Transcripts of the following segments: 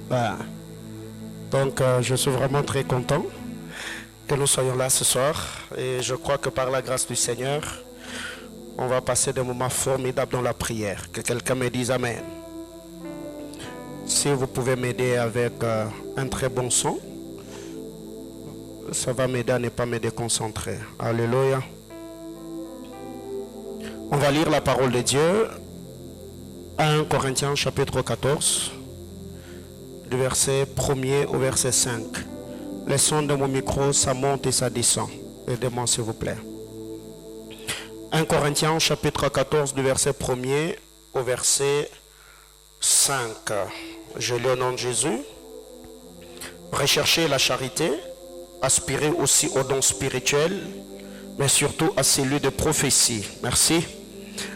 Bah, donc, je suis vraiment très content que nous soyons là ce soir. Et je crois que par la grâce du Seigneur, on va passer des moments formidables dans la prière. Que quelqu'un me dise Amen. Si vous pouvez m'aider avec un très bon son, ça va m'aider à ne pas me déconcentrer. Alléluia. On va lire la parole de Dieu. 1 Corinthiens chapitre 14, du verset 1er au verset 5. Le son de mon micro, ça monte et ça descend. Aidez-moi s'il vous plaît. 1 Corinthiens chapitre 14, du verset 1er au verset 5. Je lis au nom de Jésus. Recherchez la charité, aspirez aussi aux dons spirituels, mais surtout à celui de prophétie. Merci.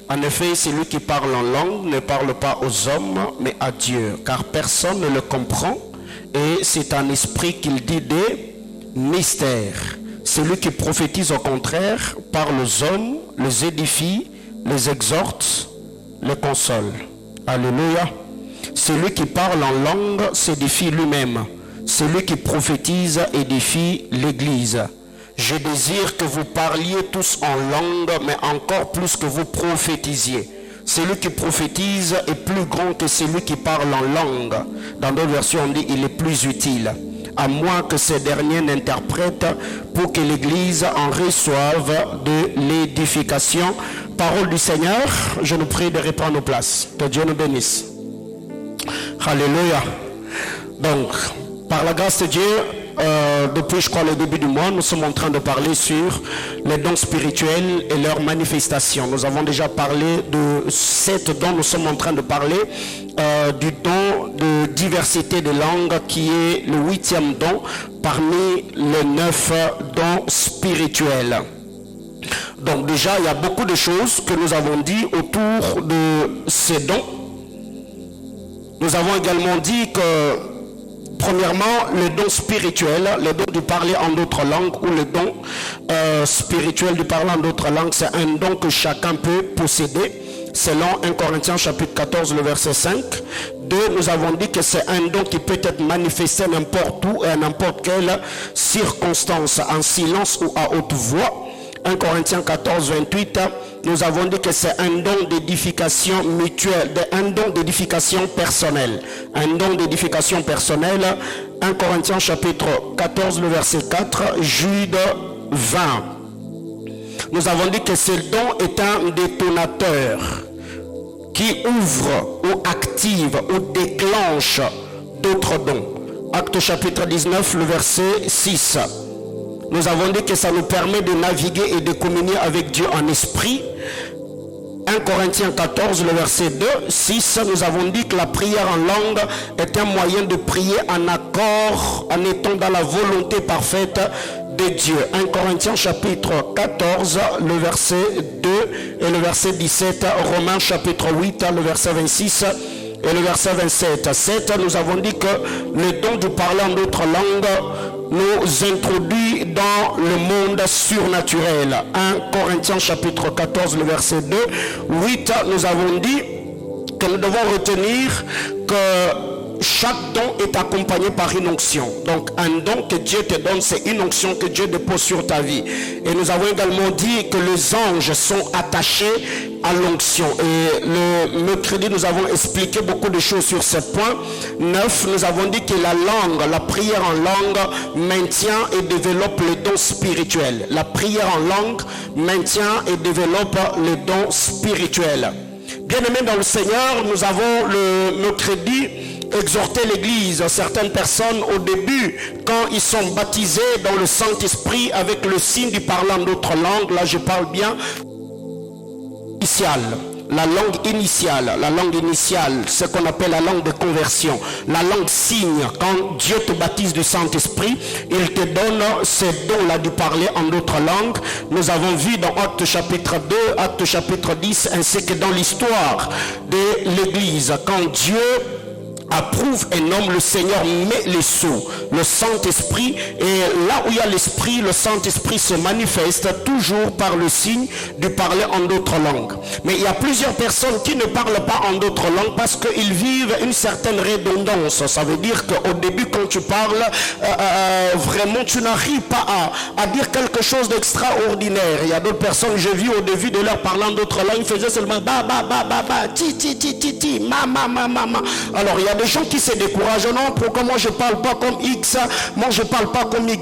En effet, celui qui parle en langue ne parle pas aux hommes, mais à Dieu, car personne ne le comprend, et c'est un esprit qu'il dit des mystères. Celui qui prophétise au contraire parle aux hommes, les édifie, les exhorte, les console. Alléluia. Celui qui parle en langue s'édifie lui-même. Celui qui prophétise édifie l'Église. Je désire que vous parliez tous en langue, mais encore plus que vous prophétisiez. Celui qui prophétise est plus grand que celui qui parle en langue. Dans d'autres versions, on dit il est plus utile. À moins que ces derniers n'interprètent pour que l'Église en reçoive de l'édification. Parole du Seigneur, je nous prie de reprendre nos places. Que Dieu nous bénisse. Alléluia. Donc, par la grâce de Dieu, depuis je crois le début du mois, nous sommes en train de parler sur les dons spirituels et leurs manifestations. Nous avons déjà parlé de 7 dons, nous sommes en train de parler du don de diversité de langues qui est le 8e don parmi les 9 dons spirituels. Donc déjà il y a beaucoup de choses que nous avons dit autour de ces dons. Nous avons également dit que premièrement, le don spirituel, le don de parler en d'autres langues ou le don spirituel de parler en d'autres langues, c'est un don que chacun peut posséder. Selon 1 Corinthiens chapitre 14, le verset 5. 2, nous avons dit que c'est un don qui peut être manifesté n'importe où et à n'importe quelle circonstance, en silence ou à haute voix. 1 Corinthiens 14, 28, nous avons dit que c'est un don d'édification mutuelle, un don d'édification personnelle. Un don d'édification personnelle, 1 Corinthiens chapitre 14, le verset 4, Jude 20. Nous avons dit que ce don est un détonateur qui ouvre ou active ou déclenche d'autres dons. Acte chapitre 19, le verset 6. Nous avons dit que ça nous permet de naviguer et de communier avec Dieu en esprit. 1 Corinthiens 14, le verset 2, 6, nous avons dit que la prière en langue est un moyen de prier en accord, en étant dans la volonté parfaite de Dieu. 1 Corinthiens chapitre 14, le verset 2 et le verset 17, Romains chapitre 8, le verset 26 et le verset 27. 7, nous avons dit que le don de parler en d'autres langues nous introduit dans le monde surnaturel. 1 Corinthiens chapitre 14, le verset 2. 8, nous avons dit que nous devons retenir que chaque don est accompagné par une onction. Donc un don que Dieu te donne, c'est une onction que Dieu dépose sur ta vie. Et nous avons également dit que les anges sont attachés à l'onction. Et le mercredi, nous avons expliqué beaucoup de choses sur ce point. 9, nous avons dit que la langue, la prière en langue maintient et développe les dons spirituels. La prière en langue maintient et développe les dons spirituels. Bien-aimés dans le Seigneur, nous avons le mercredi exhorter l'église. Certaines personnes au début, quand ils sont baptisés dans le Saint-Esprit avec le signe du parlant d'autres langues, là je parle bien initiale, la langue initiale, ce qu'on appelle la langue de conversion, la langue signe. Quand Dieu te baptise du Saint-Esprit, il te donne ce don-là de parler en d'autres langues. Nous avons vu dans Actes chapitre 2, Actes chapitre 10, ainsi que dans l'histoire de l'église, quand Dieu approuve un homme, le Seigneur met les sceaux, le Saint-Esprit. Et là où il y a l'Esprit, le Saint-Esprit se manifeste toujours par le signe de parler en d'autres langues. Mais il y a plusieurs personnes qui ne parlent pas en d'autres langues parce qu'ils vivent une certaine redondance. Ça veut dire qu'au début, quand tu parles, vraiment tu n'arrives pas à dire quelque chose d'extraordinaire. Il y a d'autres personnes, j'ai vu au début de leur parlant d'autres langues, ils faisaient seulement ba ba ba ba ba ti ti ti ti ti ma ma ma ma ma. Alors il y a des gens qui se découragent. Non, pourquoi moi je parle pas comme X, moi je parle pas comme Y.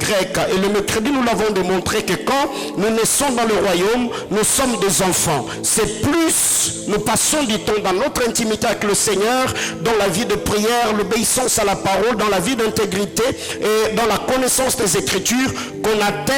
Et le mercredi nous l'avons démontré que quand nous naissons dans le royaume, nous sommes des enfants. C'est plus nous passons du temps dans notre intimité avec le Seigneur, dans la vie de prière, l'obéissance à la parole, dans la vie d'intégrité et dans la connaissance des Écritures qu'on atteint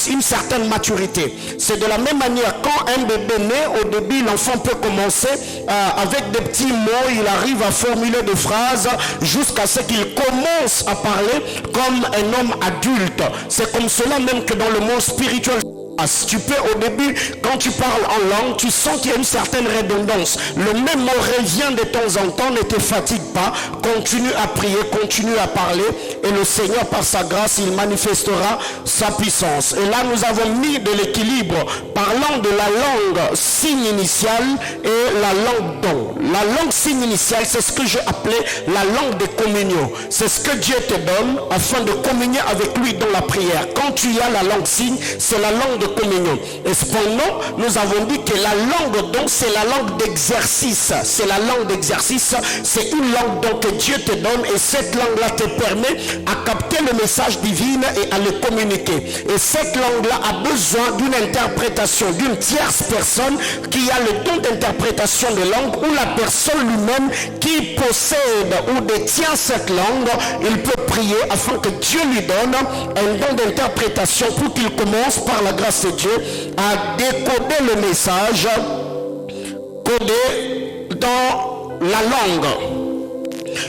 une certaine maturité. C'est de la même manière quand un bébé naît, au début l'enfant peut commencer avec des petits mots, il arrive à formuler des phrases jusqu'à ce qu'il commence à parler comme un homme adulte. C'est comme cela même que dans le monde spirituel. Tu peux au début, quand tu parles en langue, tu sens qu'il y a une certaine redondance. Le même mot revient de temps en temps, ne te fatigue pas. Continue à prier, continue à parler. Et le Seigneur, par sa grâce, il manifestera sa puissance. Et là, nous avons mis de l'équilibre, parlant de la langue signe initiale et la langue don. La langue signe initiale, c'est ce que j'ai appelé la langue de communion. C'est ce que Dieu te donne afin de communier avec lui dans la prière. Quand tu as la langue signe, c'est la langue de communion. Et cependant, nous avons dit que la langue donc c'est la langue d'exercice. C'est la langue d'exercice. C'est une langue donc que Dieu te donne et cette langue-là te permet à capter le message divin et à le communiquer. Et cette langue-là a besoin d'une interprétation d'une tierce personne qui a le don d'interprétation de langue ou la personne lui-même qui possède ou détient cette langue. Il peut prier afin que Dieu lui donne un don d'interprétation pour qu'il commence par la grâce de Dieu à décoder le message codé dans la langue.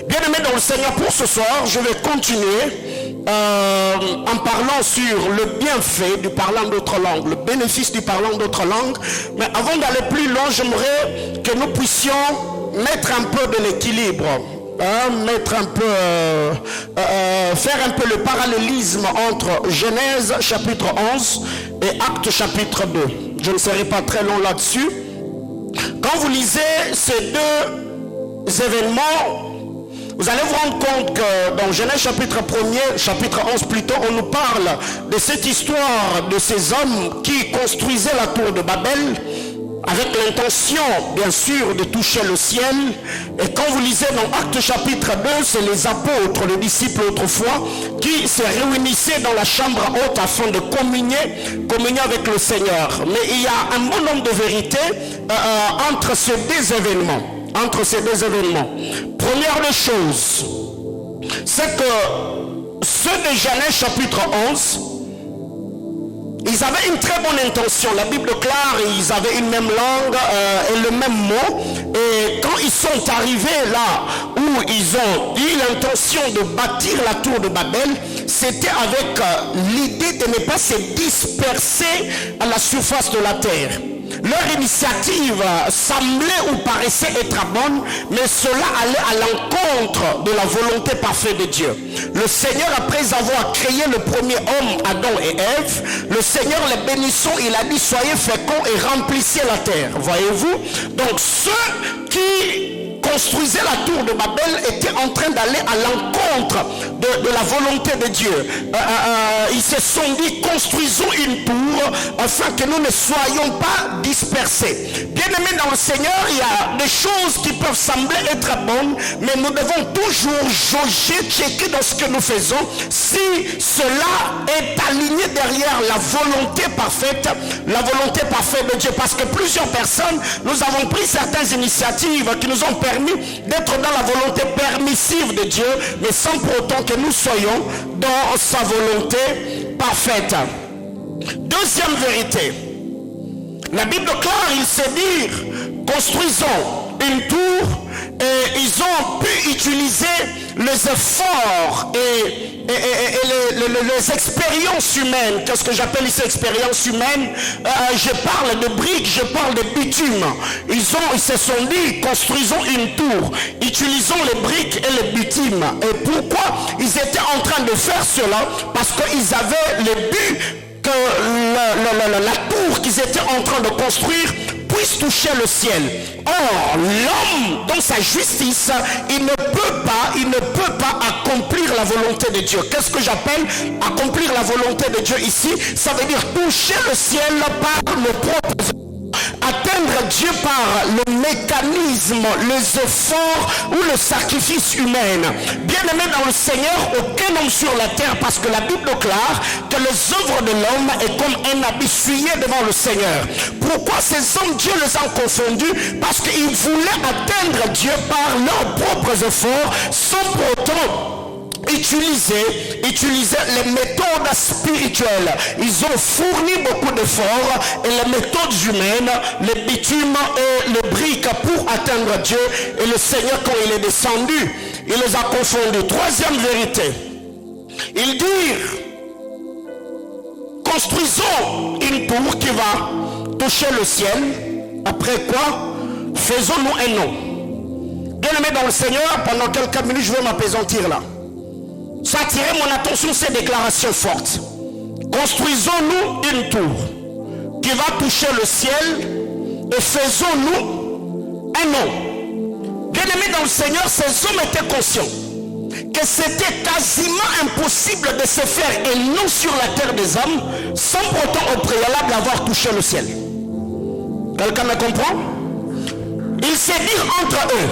Bien aimé dans le Seigneur, pour ce soir, je vais continuer en parlant sur le bienfait du parlant d'autres langues, le bénéfice du parlant d'autres langues. Mais avant d'aller plus loin, j'aimerais que nous puissions mettre un peu de l'équilibre. Mettre un peu faire un peu le parallélisme entre Genèse chapitre 11 et Actes chapitre 2. Je ne serai pas très long là-dessus. Quand vous lisez ces deux événements, vous allez vous rendre compte que dans Genèse chapitre 1er, chapitre 11 plutôt, on nous parle de cette histoire de ces hommes qui construisaient la tour de Babel avec l'intention, bien sûr, de toucher le ciel. Et quand vous lisez dans Actes chapitre 2, c'est les apôtres, les disciples autrefois, qui se réunissaient dans la chambre haute afin de communier avec le Seigneur. Mais il y a un bon nombre de vérités entre ces deux événements. Première des choses, c'est que ceux de Genèse chapitre 11, ils avaient une très bonne intention. La Bible déclare, ils avaient une même langue et le même mot. Et quand ils sont arrivés là où ils ont eu l'intention de bâtir la tour de Babel, c'était avec l'idée de ne pas se disperser à la surface de la terre. Leur initiative semblait ou paraissait être bonne, mais cela allait à l'encontre de la volonté parfaite de Dieu. Le Seigneur, après avoir créé le premier homme, Adam et Ève, le Seigneur les bénissant, il a dit soyez féconds et remplissez la terre. Voyez-vous? Donc ceux qui construisaient la tour de Babel étaient en train d'aller à l'encontre de la volonté de Dieu. Ils se sont dit construisons une tour afin que nous ne soyons pas dispersés. Bien aimés dans le Seigneur, il y a des choses qui peuvent sembler être bonnes, mais nous devons toujours jauger, checker dans ce que nous faisons si cela est aligné derrière la volonté parfaite de Dieu. Parce que plusieurs personnes, nous avons pris certaines initiatives qui nous ont permis d'être dans la volonté permissive de Dieu, mais sans pour autant que nous soyons dans sa volonté parfaite. Deuxième vérité, la Bible déclare, il sait dire, construisons une tour Et ils ont pu utiliser les efforts et les expériences humaines. Qu'est-ce que j'appelle ici expériences humaines? Je parle de briques, je parle de bitume. Ils se sont dit, construisons une tour, utilisons les briques et les bitumes. Et pourquoi ils étaient en train de faire cela? Parce qu'ils avaient le but que la tour qu'ils étaient en train de construire puisse toucher le ciel. Or, l'homme, dans sa justice, il ne peut pas accomplir la volonté de Dieu. Qu'est-ce que j'appelle accomplir la volonté de Dieu ici? Ça veut dire toucher le ciel par le propre. Atteindre Dieu par le mécanisme, les efforts ou le sacrifice humain. Bien aimé dans le Seigneur, aucun homme sur la terre, parce que la Bible déclare que les œuvres de l'homme est comme un habit souillé devant le Seigneur. Pourquoi ces hommes, Dieu les a confondus? Parce qu'ils voulaient atteindre Dieu par leurs propres efforts, sans pour autant utiliser les méthodes spirituelles. Ils ont fourni beaucoup d'efforts et les méthodes humaines, les bitumes et les briques pour atteindre Dieu. Et le Seigneur, quand il est descendu, il les a confondus. Troisième vérité, ils dirent: construisons une tour qui va toucher le ciel. Après quoi, faisons-nous un nom. Bien aimé dans le Seigneur, pendant quelques minutes, je vais m'apaisantir là. Ça a attiré mon attention, ces déclarations fortes. Construisons-nous une tour qui va toucher le ciel et faisons-nous un nom. Bien aimé dans le Seigneur, ces hommes étaient conscients que c'était quasiment impossible de se faire un nom sur la terre des hommes sans pourtant au préalable avoir touché le ciel. Quelqu'un me comprend? Ils se dirent entre eux: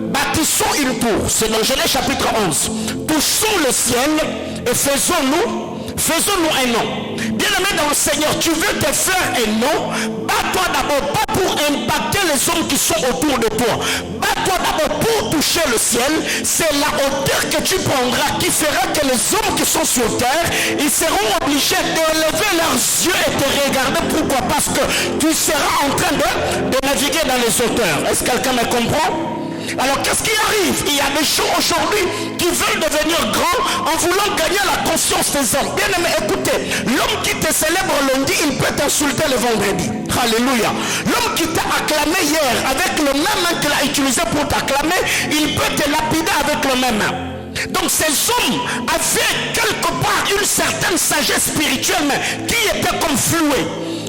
bâtissons une tour. C'est dans Genèse chapitre 11. Touchons le ciel et faisons-nous un nom. Bien aimé dans le Seigneur, tu veux te faire un nom, bats-toi d'abord pas pour impacter les hommes qui sont autour de toi. Bats-toi d'abord pour toucher le ciel. C'est la hauteur que tu prendras qui fera que les hommes qui sont sur terre, ils seront obligés d'élever leurs yeux et te regarder. Pourquoi? Parce que tu seras en train de naviguer dans les hauteurs. Est-ce que quelqu'un me comprend? Alors qu'est-ce qui arrive? Il y a des gens aujourd'hui qui veulent devenir grands en voulant gagner la conscience des hommes. Bien aimé, écoutez, l'homme qui te célèbre lundi, il peut t'insulter le vendredi. Alléluia. L'homme qui t'a acclamé hier avec le même main qu'il a utilisé pour t'acclamer, il peut te lapider avec le même main. Donc ces hommes avaient quelque part une certaine sagesse spirituelle mais qui était comme flouée.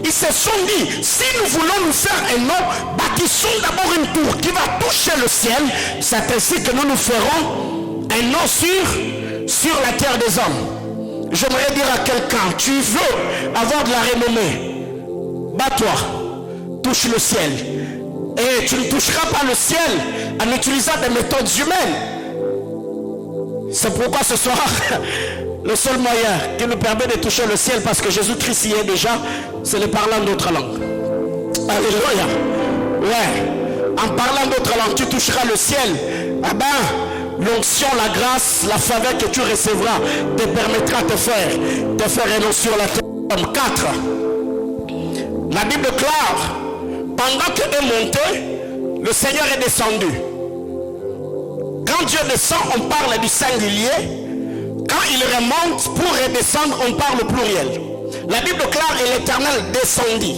Ils se sont dit, si nous voulons nous faire un nom, bâtissons d'abord une tour qui va toucher le ciel. C'est ainsi que nous ferons un nom sur la terre des hommes. J'aimerais dire à quelqu'un, tu veux avoir de la renommée, bats-toi, touche le ciel. Et tu ne toucheras pas le ciel en utilisant des méthodes humaines. C'est pourquoi ce soir, le seul moyen qui nous permet de toucher le ciel, parce que Jésus-Christ y est déjà, c'est le parlant d'autres langues. Alléluia. Ouais. En parlant d'autres langues, tu toucheras le ciel. Ah ben, l'onction, la grâce, la faveur que tu recevras te permettra de te faire un nom sur la terre. 4. La Bible déclare, pendant que est monté, le Seigneur est descendu. Quand Dieu descend, on parle du singulier. Quand il remonte pour redescendre, on parle au pluriel. La Bible déclare et l'Éternel descendit.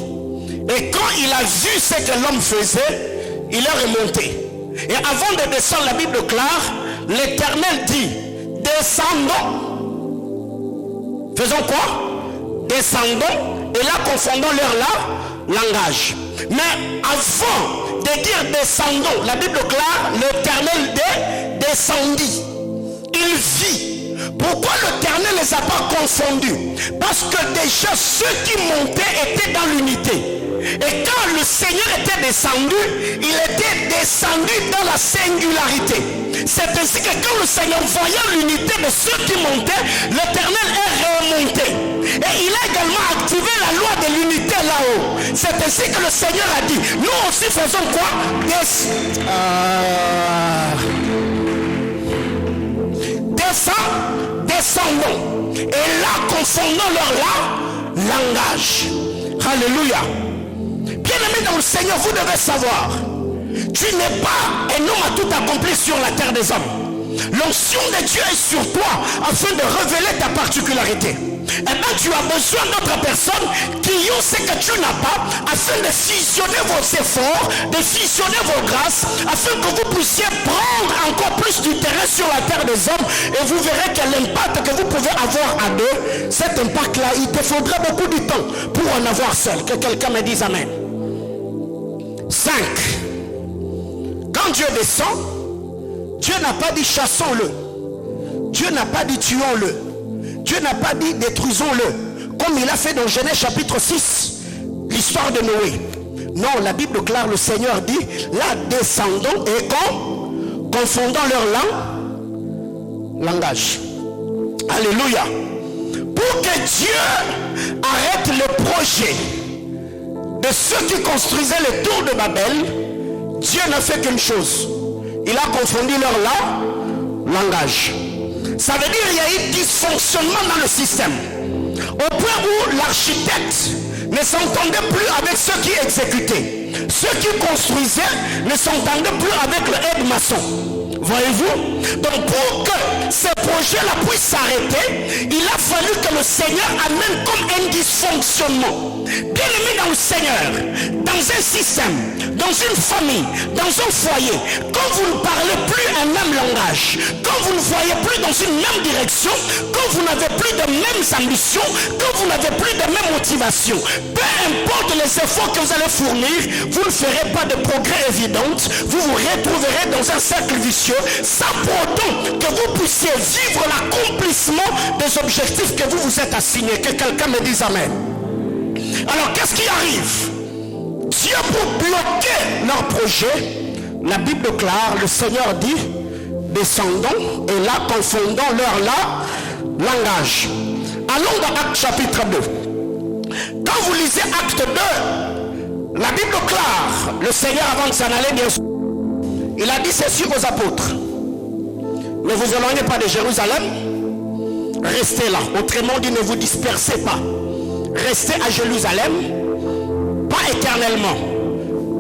Et quand il a vu ce que l'homme faisait, il est remonté. Et avant de descendre, la Bible déclare, l'Éternel dit, descendons. Faisons quoi? Descendons. Et là, confondons leur langage. Mais avant de dire descendons, la Bible déclare, l'Éternel descendit. Il vit. Pourquoi l'Éternel ne les a pas confondus? Parce que déjà ceux qui montaient étaient dans l'unité. Et quand le Seigneur était descendu, il était descendu dans la singularité. C'est ainsi que quand le Seigneur voyait l'unité de ceux qui montaient, l'Éternel est remonté. Et il a également activé la loi de l'unité là-haut. C'est ainsi que le Seigneur a dit, nous aussi faisons quoi? Descendons. Et là, confondons leur langage. Alléluia. Bien aimé dans le Seigneur, vous devez savoir Tu n'es pas un homme à tout accompli sur la terre des hommes. L'onction de Dieu est sur toi afin de révéler ta particularité. Et bien tu as besoin d'autres personnes qui ont ce que tu n'as pas, afin de fusionner vos efforts, de fusionner vos grâces, afin que vous puissiez prendre encore plus du terrain sur la terre des hommes, et vous verrez que l'impact que vous pouvez avoir à deux, cet impact-là, il te faudra beaucoup de temps pour en avoir seul. Que quelqu'un me dise amen. 5. Quand Dieu descend, Dieu n'a pas dit chassons-le. Dieu n'a pas dit tuons-le. Dieu n'a pas dit détruisons-le. Comme il a fait dans Genèse chapitre 6, l'histoire de Noé. Non, la Bible déclare, le Seigneur dit, là descendons et confondons leur langage. Alléluia. Pour que Dieu arrête le projet de ceux qui construisaient le tour de Babel, Dieu n'a fait qu'une chose. Il a confondu leur langage. Ça veut dire qu'il y a eu dysfonctionnement dans le système. Au point où l'architecte ne s'entendait plus avec ceux qui exécutaient. Ceux qui construisaient ne s'entendaient plus avec le aide-maçon. Voyez-vous? Donc pour que ce projet-là puisse s'arrêter, il a fallu que le Seigneur amène comme un dysfonctionnement. Bien aimé dans le Seigneur, dans un système, dans une famille, dans un foyer, quand vous ne parlez plus un même langage, quand vous ne voyez plus dans une même direction, quand vous n'avez plus de mêmes ambitions, quand vous n'avez plus de mêmes motivations, peu importe les efforts que vous allez fournir, vous ne ferez pas de progrès évident, vous vous retrouverez dans un cercle vicieux, sans pour autant que vous puissiez vivre l'accomplissement des objectifs que vous vous êtes assignés. Que quelqu'un me dise amen. Alors qu'est-ce qui arrive? Dieu, pour bloquer leur projet, la Bible déclare, le Seigneur dit, descendons et là confondons leur langage. Allons dans Actes chapitre 2. Quand vous lisez Acte 2, la Bible déclare, le Seigneur avant de s'en aller, bien sûr, il a dit ceci aux apôtres: ne vous éloignez pas de Jérusalem, restez là. Autrement dit, ne vous dispersez pas. Restez à Jérusalem, pas éternellement,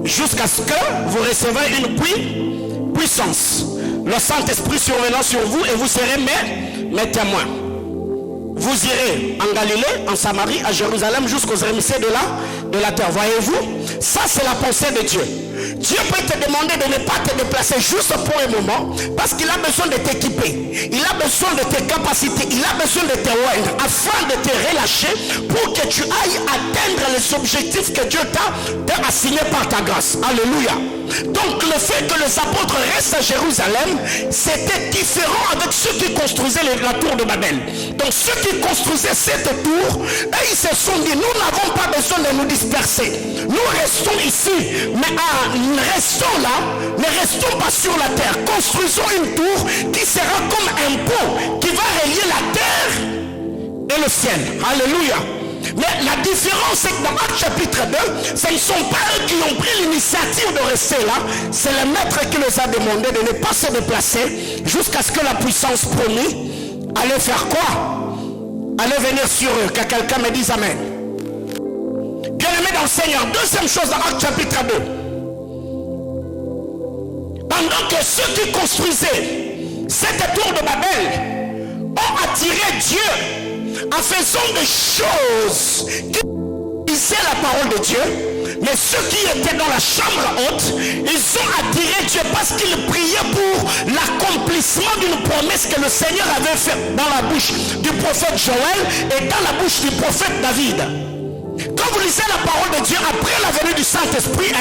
jusqu'à ce que vous receviez une puissance. Le Saint-Esprit survenant sur vous et vous serez mes témoins. Vous irez en Galilée, en Samarie, à Jérusalem, jusqu'aux rémissiers de la terre. Voyez-vous, ça c'est la pensée de Dieu. Dieu peut te demander de ne pas te déplacer juste pour un moment, parce qu'il a besoin de t'équiper, il a besoin de tes capacités, il a besoin de te oindre afin de te relâcher pour que tu ailles atteindre les objectifs que Dieu t'a assignés par ta grâce. Alléluia. Donc le fait que les apôtres restent à Jérusalem, c'était différent avec ceux qui construisaient la tour de Babel. Donc ceux qui construisaient cette tour, ils se sont dit, nous n'avons pas besoin de nous disperser, nous restons ici, mais restons là, ne restons pas sur la terre, construisons une tour qui sera comme un pont qui va relier la terre et le ciel. Alléluia. Mais la différence, c'est que dans Actes chapitre 2, ce ne sont pas eux qui ont pris l'initiative de rester là, c'est le maître qui les a demandé de ne pas se déplacer jusqu'à ce que la puissance promise allait faire quoi? Allait venir sur eux. Que quelqu'un me dise amen. Bien aimé dans le Seigneur, deuxième chose dans Actes chapitre 2. Pendant que ceux qui construisaient cette tour de Babel ont attiré Dieu en faisant des choses qui disaient la parole de Dieu, mais ceux qui étaient dans la chambre haute, ils ont attiré Dieu parce qu'ils priaient pour l'accomplissement d'une promesse que le Seigneur avait faite dans la bouche du prophète Joël et dans la bouche du prophète David. Quand vous lisez la parole de Dieu après la venue du Saint-Esprit,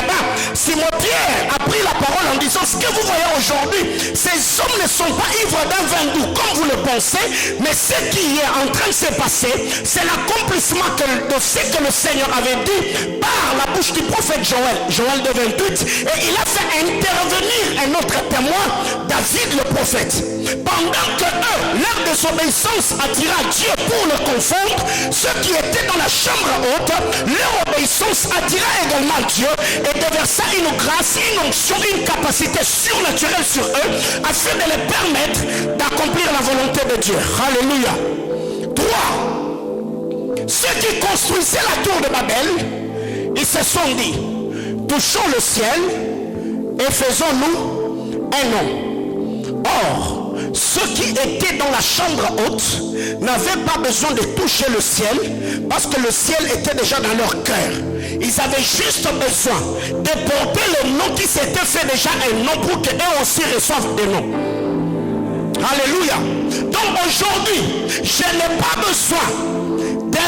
Simon-Pierre a pris la parole en disant: ce que vous voyez aujourd'hui, ces hommes ne sont pas ivres d'un vin doux comme vous le pensez, mais ce qui est en train de se passer, c'est l'accomplissement de ce que le Seigneur avait dit par la bouche du prophète Joël 2:28, et il a fait intervenir un autre témoin, David le prophète. Pendant que eux, leur désobéissance attira Dieu pour le confondre, ceux qui étaient dans la chambre haute, leur obéissance attira également Dieu et déversa une grâce, une onction, une capacité surnaturelle sur eux afin de les permettre d'accomplir la volonté de Dieu. Alléluia. 3. Ceux qui construisaient la tour de Babel, ils se sont dit: touchons le ciel et faisons-nous un nom. Or, ceux qui étaient dans la chambre haute n'avaient pas besoin de toucher le ciel parce que le ciel était déjà dans leur cœur. Ils avaient juste besoin de porter le nom qui s'était fait déjà un nom pour qu'eux aussi reçoivent des noms. Alléluia. Donc aujourd'hui, je n'ai pas besoin de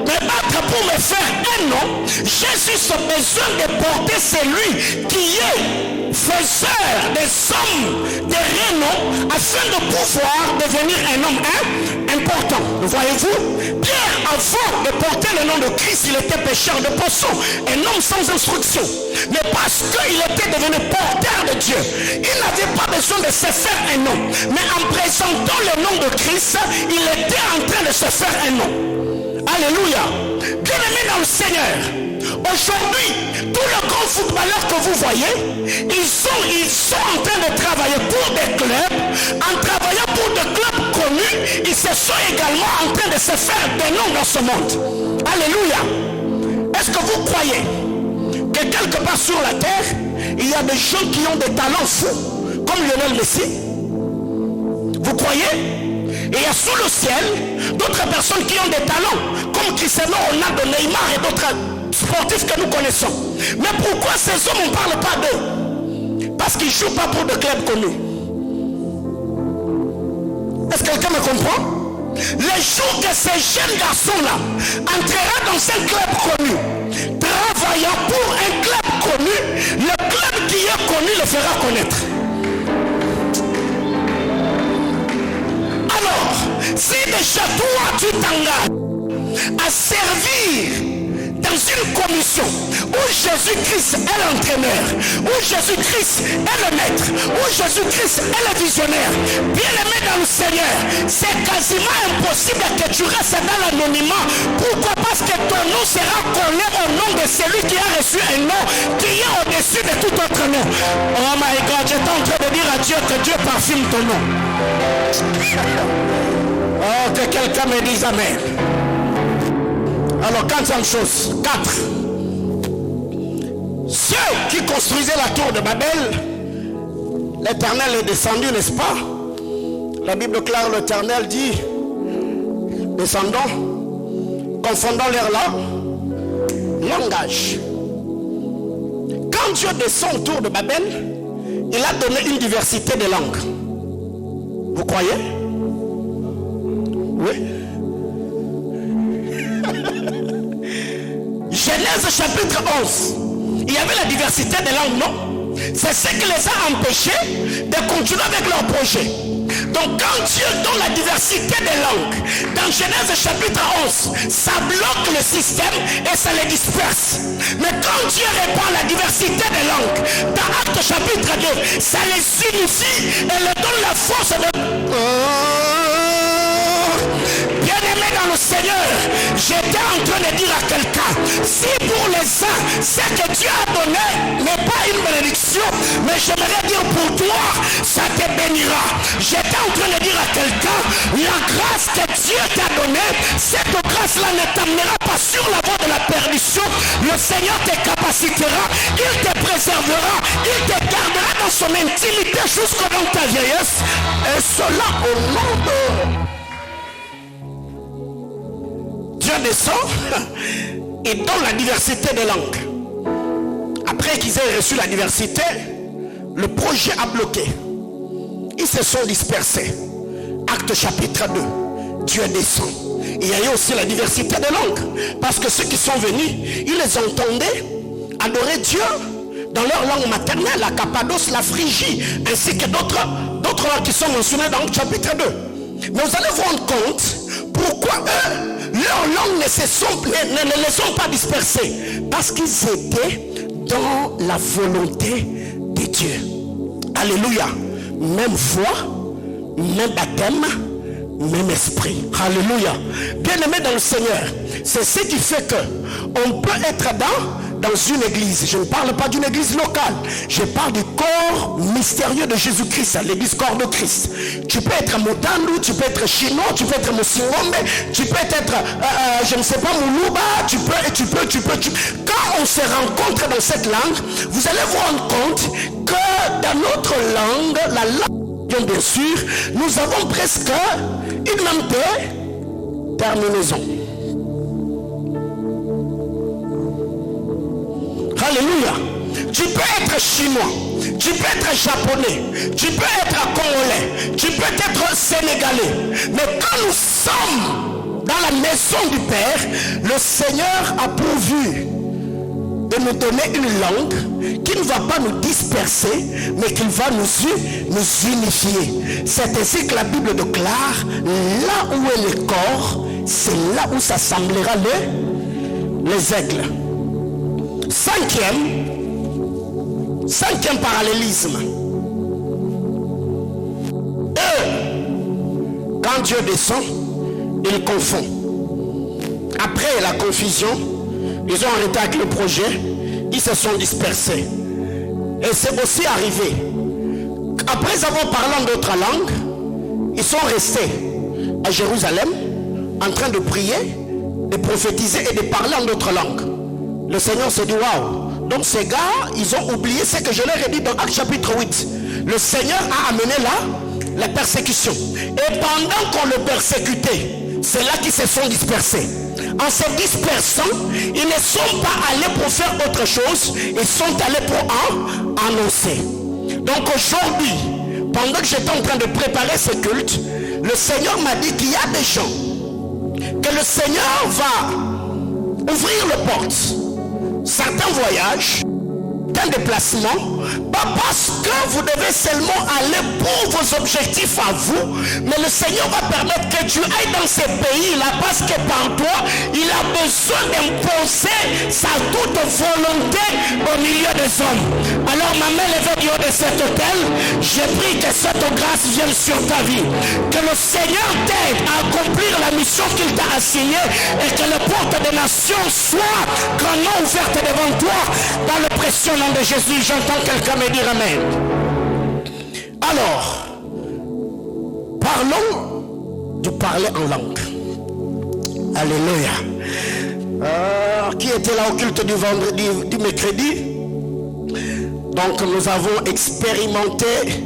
me battre pour me faire un nom. J'ai juste besoin de porter celui qui est faiseur des hommes, des renoms, afin de pouvoir devenir un homme important. Voyez-vous, Pierre, avant de porter le nom de Christ, il était pécheur de poisson, un homme sans instruction. Mais parce qu'il était devenu porteur de Dieu, il n'avait pas besoin de se faire un nom. Mais en présentant le nom de Christ, il était en train de se faire un nom. Alléluia. Bien-aimés dans le Seigneur, aujourd'hui, tous les grands footballeurs que vous voyez, ils sont en train de travailler pour des clubs. En travaillant pour des clubs connus, ils se sont également en train de se faire des noms dans ce monde. Alléluia. Est-ce que vous croyez que quelque part sur la terre, il y a des gens qui ont des talents fous, comme Lionel Messi? Vous croyez? Et il y a sous le ciel d'autres personnes qui ont des talents, comme Cristiano Ronaldo, Neymar et d'autres sportifs que nous connaissons. Mais pourquoi ces hommes, on ne parle pas d'eux? Parce qu'ils ne jouent pas pour des clubs connus. Est-ce que quelqu'un me comprend? Les jours que ces jeunes garçons-là entreront dans un club connu, travaillant pour un club connu, le club qui est connu le fera connaître. Alors, si déjà toi tu t'engages à servir dans une commission où Jésus-Christ est l'entraîneur, où Jésus-Christ est le maître, où Jésus-Christ est le visionnaire, bien aimé dans le Seigneur, c'est quasiment impossible que tu restes dans l'anonymat. Pourquoi? Parce que ton nom sera collé au nom de celui qui a reçu un nom qui est au-dessus de tout autre nom. Oh my God, j'étais en train de dire à Dieu que Dieu parfume ton nom. Oh, que quelqu'un me dise amen. Alors, 4e chose, 4. Ceux qui construisaient la tour de Babel, l'Éternel est descendu, n'est-ce pas? La Bible claire, l'Éternel dit, descendons, confondons l'air là, langage. Quand Dieu descend autour de Babel, il a donné une diversité de langues. Vous croyez? Oui. Genèse chapitre 11. Il y avait la diversité des langues, non? C'est ce qui les a empêchés de continuer avec leur projet. Donc quand Dieu donne la diversité des langues, dans Genèse chapitre 11, ça bloque le système et ça les disperse. Mais quand Dieu répand la diversité des langues, dans Actes chapitre 2, ça les unifie et leur donne la force de... Bien-aimé dans le Seigneur, j'étais en train de dire à quelqu'un, si pour les uns, ce que Dieu a donné n'est pas une bénédiction, mais j'aimerais dire pour toi, ça te bénira. J'étais en train de dire à quelqu'un, la grâce que Dieu t'a donnée, cette grâce-là ne t'amènera pas sur la voie de la perdition. Le Seigneur te capacitera, il te préservera, il te gardera dans son intimité jusqu'au dans ta vieillesse. Et cela au nom de... Dieu descend et donne la diversité des langues. Après qu'ils aient reçu la diversité, le projet a bloqué. Ils se sont dispersés. Acte chapitre 2. Dieu descend. Il y a eu aussi la diversité des langues. Parce que ceux qui sont venus, ils les entendaient adorer Dieu dans leur langue maternelle, la Cappadoce, la Phrygie, ainsi que d'autres langues qui sont mentionnées dans le chapitre 2. Mais vous allez vous rendre compte pourquoi eux, leurs langues ne les ont pas dispersées. Parce qu'ils étaient dans la volonté de Dieu. Alléluia. Même voix, même baptême, même esprit. Alléluia. Bien-aimé dans le Seigneur, c'est ce qui fait que on peut être dans une église. Je ne parle pas d'une église locale. Je parle du corps mystérieux de Jésus-Christ, l'église corps de Christ. Tu peux être Motandu, tu peux être Chinois, tu peux être Moussingombe, tu peux être, je ne sais pas, Moulouba, tu peux. Quand on se rencontre dans cette langue, vous allez vous rendre compte que dans notre langue, la langue bien sûr, nous avons presque une même terminaison. Alléluia. Tu peux être chinois, tu peux être japonais, tu peux être congolais, tu peux être sénégalais. Mais quand nous sommes dans la maison du Père, le Seigneur a pourvu de nous donner une langue qui ne va pas nous disperser, mais qui va nous unifier. C'est ainsi que la Bible déclare, là où est le corps, c'est là où s'assemblera les aigles. Cinquième parallélisme. Quand Dieu descend, il confond. Après la confusion, ils ont arrêté avec le projet, ils se sont dispersés. Et c'est aussi arrivé. Après avoir parlé en d'autres langues, ils sont restés à Jérusalem en train de prier, de prophétiser et de parler en d'autres langues. Le Seigneur s'est dit, waouh, donc ces gars, ils ont oublié ce que je leur ai dit dans Actes chapitre 8. Le Seigneur a amené là la persécution. Et pendant qu'on le persécutait, c'est là qu'ils se sont dispersés. En se dispersant, ils ne sont pas allés pour faire autre chose, ils sont allés pour annoncer. Donc aujourd'hui, pendant que j'étais en train de préparer ce culte, le Seigneur m'a dit qu'il y a des gens que le Seigneur va ouvrir les portes. Certains voyages, d'un déplacement, pas parce que vous devez seulement aller pour vos objectifs à vous, mais le Seigneur va permettre que tu ailles dans ces pays-là parce que par toi, il a besoin d'imposer sa toute volonté au milieu des hommes. Alors ma main levée du haut de cet hôtel, j'ai pris que cette grâce vienne sur ta vie, que le Seigneur t'aide à accomplir la mission qu'il t'a assignée et que les portes des nations soient grandement ouvertes devant toi dans le précieux nom de Jésus. J'entends quelqu'un me dire amen. Alors, parlons du parler en langue. Alléluia. Qui était là au culte du vendredi, du mercredi? Donc nous avons expérimenté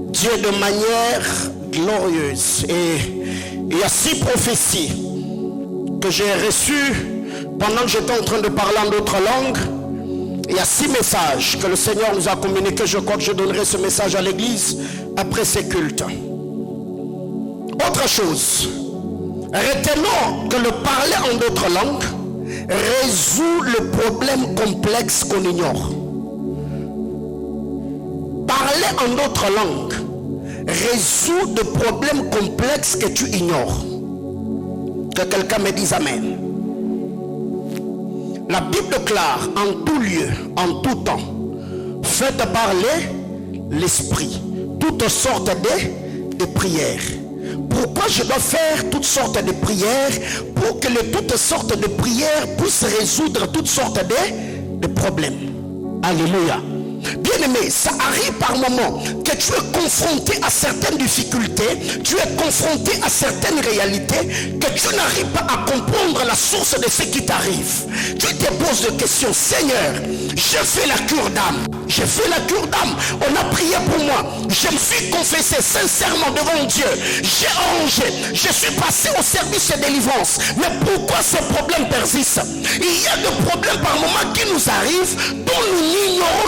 Dieu de manière glorieuse. Et il y a 6 prophéties que j'ai reçues pendant que j'étais en train de parler en d'autres langues. Il y a 6 messages que le Seigneur nous a communiqués. Je crois que je donnerai ce message à l'église après ces cultes. Autre chose, retenons que le parler en d'autres langues résout le problème complexe qu'on ignore. Parler en d'autres langues résout des problèmes complexes que tu ignores. Que quelqu'un me dise amen. La Bible déclare en tout lieu, en tout temps, faites parler l'esprit, toutes sortes de prières. Pourquoi je dois faire toutes sortes de prières? Pour que toutes sortes de prières puissent résoudre toutes sortes de problèmes. Alléluia. Bien aimé, ça arrive par moments que tu es confronté à certaines difficultés, tu es confronté à certaines réalités, que tu n'arrives pas à comprendre la source de ce qui t'arrive. Tu te poses des questions. Seigneur, j'ai fait la cure d'âme. J'ai fait la cure d'âme. On a prié pour moi. Je me suis confessé sincèrement devant Dieu. J'ai orangé. Je suis passé au service de délivrance. Mais pourquoi ce problème persiste? Il y a des problèmes par moments qui nous arrivent dont